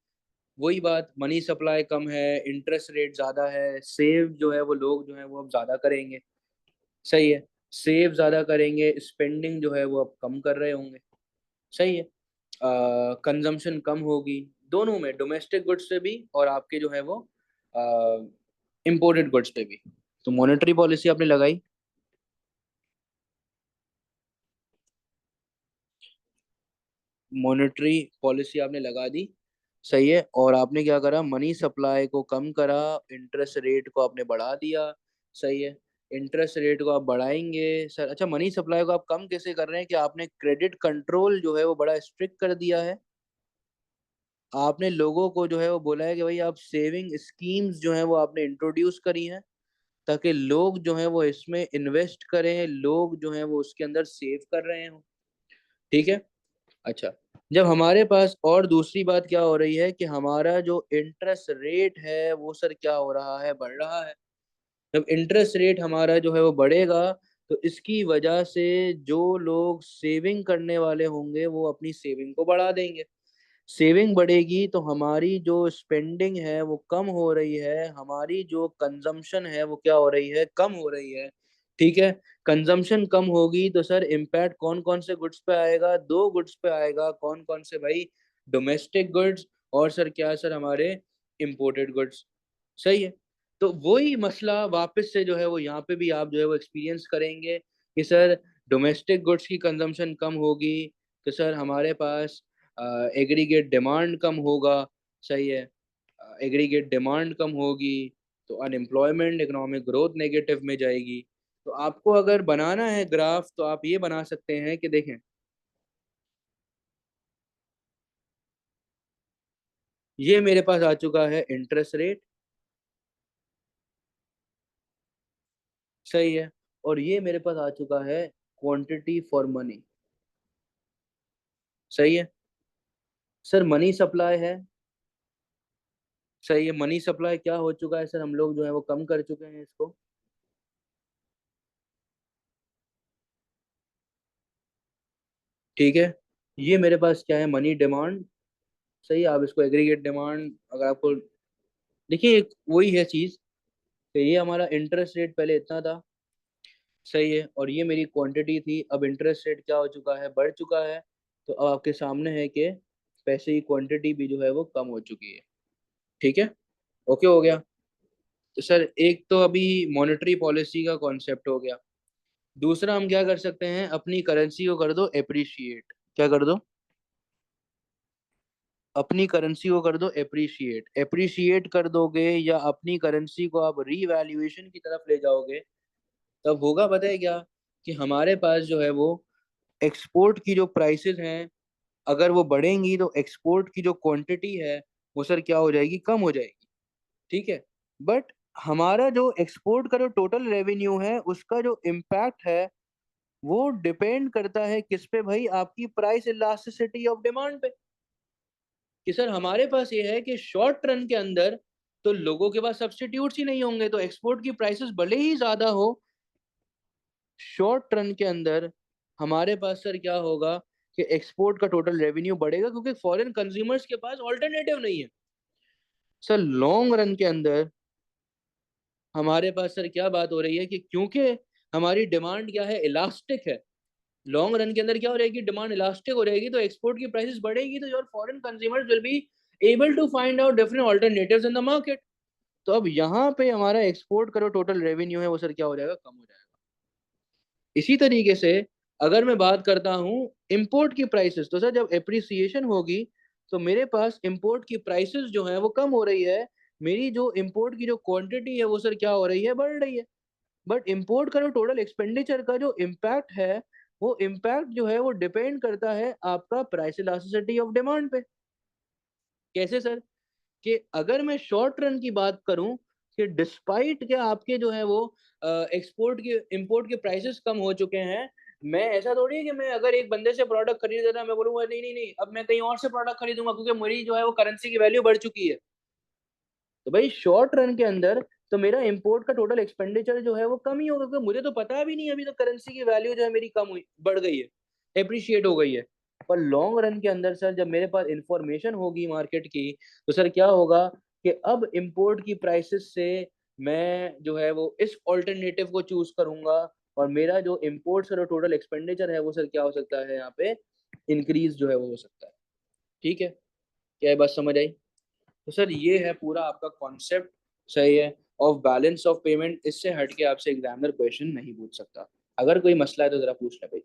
वही बात, मनी सप्लाई कम है, इंटरेस्ट रेट ज़्यादा है, सेव जो है वो लोग जो है वो अब ज़्यादा करेंगे। सही है, सेव ज़्यादा करेंगे, स्पेंडिंग जो है वो अब कम कर रहे होंगे। सही है, कंजम्पशन कम होगी, दोनों में, डोमेस्टिक गुड्स पे भी और आपके जो है वो इम्पोर्टेड गुड्स पे भी। तो मॉनेटरी पॉलिसी आपने लगाई, मॉनेटरी पॉलिसी आपने लगा दी, सही है। और आपने क्या करा, मनी सप्लाई को कम करा, इंटरेस्ट रेट को आपने बढ़ा दिया। सही है, इंटरेस्ट रेट को आप बढ़ाएंगे सर। अच्छा, मनी सप्लाई को आप कम कैसे कर रहे हैं कि आपने क्रेडिट कंट्रोल जो है वो बड़ा स्ट्रिक्ट कर दिया है। आपने लोगों को जो है वो बोला है कि भाई आप सेविंग स्कीम्स जो है वो आपने इंट्रोड्यूस करी हैं, ताकि लोग जो है वो इसमें इन्वेस्ट करें, लोग जो है वो उसके अंदर सेव कर रहे हो। ठीक है। अच्छा, जब हमारे पास और दूसरी बात क्या हो रही है कि हमारा जो इंटरेस्ट रेट है वो सर क्या हो रहा है, बढ़ रहा है। जब इंटरेस्ट रेट हमारा जो है वो बढ़ेगा तो इसकी वजह से जो लोग सेविंग करने वाले होंगे वो अपनी सेविंग को बढ़ा देंगे। सेविंग बढ़ेगी तो हमारी जो स्पेंडिंग है वो कम हो रही है, हमारी जो कंजम्पशन है वो क्या हो रही है, कम हो रही है। ठीक है, कंजम्पशन कम होगी तो सर इम्पैक्ट कौन कौन से गुड्स पे आएगा, दो गुड्स पे आएगा। कौन कौन से भाई, डोमेस्टिक गुड्स और सर क्या सर हमारे इम्पोर्टेड गुड्स। सही है। तो वही मसला वापस से जो है वो यहाँ पे भी आप जो है वो एक्सपीरियंस करेंगे कि सर डोमेस्टिक गुड्स की कंजम्पशन कम होगी तो सर हमारे पास एग्रीगेट डिमांड कम होगा। सही है, एग्रीगेट डिमांड कम होगी तो अनएम्प्लॉयमेंट, इकोनॉमिक ग्रोथ नेगेटिव में जाएगी। तो आपको अगर बनाना है ग्राफ तो आप ये बना सकते हैं कि देखें, ये मेरे पास आ चुका है इंटरेस्ट रेट। सही है, और ये मेरे पास आ चुका है क्वांटिटी फॉर मनी। सही है सर, मनी सप्लाई है। सही है, मनी सप्लाई क्या हो चुका है सर, हम लोग जो है वो कम कर चुके हैं इसको। ठीक है, ये मेरे पास क्या है, मनी डिमांड। सही है, आप इसको एग्रीगेट डिमांड अगर आपको, देखिए एक वही है चीज कि ये हमारा इंटरेस्ट रेट पहले इतना था। सही है, और ये मेरी क्वांटिटी थी, अब इंटरेस्ट रेट क्या हो चुका है, बढ़ चुका है। तो अब आपके सामने है कि पैसे की क्वांटिटी भी जो है वो कम हो चुकी है। ठीक है, ओके हो गया। तो सर एक तो अभी मॉनेटरी पॉलिसी का कॉन्सेप्ट हो गया। दूसरा हम क्या कर सकते हैं, अपनी करेंसी को कर दो एप्रिशिएट। क्या कर दो, अपनी करेंसी को कर दो एप्रिशिएट। एप्रिशिएट कर दोगे या अपनी करेंसी को आप रीवैल्यूएशन की तरफ ले जाओगे, तब होगा पता है क्या, कि हमारे पास जो है वो एक्सपोर्ट की जो प्राइसेस हैं अगर वो बढ़ेंगी तो एक्सपोर्ट की जो क्वांटिटी है वो सर क्या हो जाएगी, कम हो जाएगी। ठीक है, बट हमारा जो एक्सपोर्ट का जो टोटल रेवेन्यू है उसका जो इम्पैक्ट है वो डिपेंड करता है किस पे भाई, आपकी प्राइस इलास्टिसिटी ऑफ डिमांड पे। कि सर हमारे पास ये है कि शॉर्ट रन के अंदर तो लोगों के पास सब्स्टिट्यूट्स ही नहीं होंगे, तो एक्सपोर्ट की प्राइसेस भले ही ज्यादा हो, शॉर्ट रन के अंदर हमारे पास सर क्या होगा कि एक्सपोर्ट का टोटल रेवेन्यू बढ़ेगा, क्योंकि फॉरेन कंज्यूमर्स के पास ऑल्टरनेटिव नहीं है। सर लॉन्ग रन के अंदर हमारे पास सर क्या बात हो रही है कि क्योंकि हमारी डिमांड क्या है, इलास्टिक है। लॉन्ग रन के अंदर क्या हो रहेगी, डिमांड इलास्टिक हो रहेगी, तो एक्सपोर्ट की प्राइसेस बढ़ेगी, तो your foreign consumers will be able to find out different alternatives in the market. तो अब यहाँ पे हमारा एक्सपोर्ट का जो टोटल रेवेन्यू है वो सर क्या हो जाएगा, कम हो जाएगा। इसी तरीके से अगर मैं बात करता हूँ इंपोर्ट की प्राइसेस, तो सर जब एप्रिसिएशन होगी तो मेरे पास इंपोर्ट की प्राइसेस जो है वो कम हो रही है, मेरी जो इंपोर्ट की जो क्वांटिटी है वो सर क्या हो रही है, बढ़ रही है। बट इंपोर्ट का जो टोटल एक्सपेंडिचर का जो इम्पैक्ट है, वो इम्पैक्ट जो है वो डिपेंड करता है आपका प्राइस इलास्टिसिटी ऑफ डिमांड पे। कैसे सर, कि अगर मैं शॉर्ट रन की बात करूं कि डिस्पाइट के आपके जो है वो एक्सपोर्ट के इंपोर्ट के प्राइसेस कम हो चुके हैं, मैं ऐसा थोड़ी है कि मैं अगर एक बंदे से प्रोडक्ट खरीद रहा मैं बोलूंगा नहीं नहीं नहीं अब मैं कहीं और से प्रोडक्ट खरीदूंगा क्योंकि मेरी जो है वो करेंसी की वैल्यू बढ़ चुकी है। तो भाई शॉर्ट रन के अंदर तो मेरा इंपोर्ट का टोटल एक्सपेंडिचर जो है वो कम ही होगा, क्योंकि मुझे तो पता भी नहीं अभी तो करेंसी की वैल्यू जो है मेरी कम हुई, बढ़ गई है, एप्रिशिएट हो गई है। पर लॉन्ग रन के अंदर सर जब मेरे पास इंफॉर्मेशन होगी मार्केट की, तो सर क्या होगा कि अब इंपोर्ट की प्राइसेस से मैं जो है वो इस ऑल्टरनेटिव को चूज करूंगा, और मेरा जो इंपोर्ट सर टोटल एक्सपेंडिचर है वो सर क्या हो सकता है, यहाँ पे इंक्रीज जो है वो हो सकता है। ठीक है, क्या ये बात समझ आई? तो सर ये है पूरा आपका कॉन्सेप्ट, सही है, ऑफ बैलेंस ऑफ पेमेंट। इससे हट के आपसे एग्जामिनर क्वेश्चन नहीं पूछ सकता। अगर कोई मसला है तो जरा पूछ ले भाई।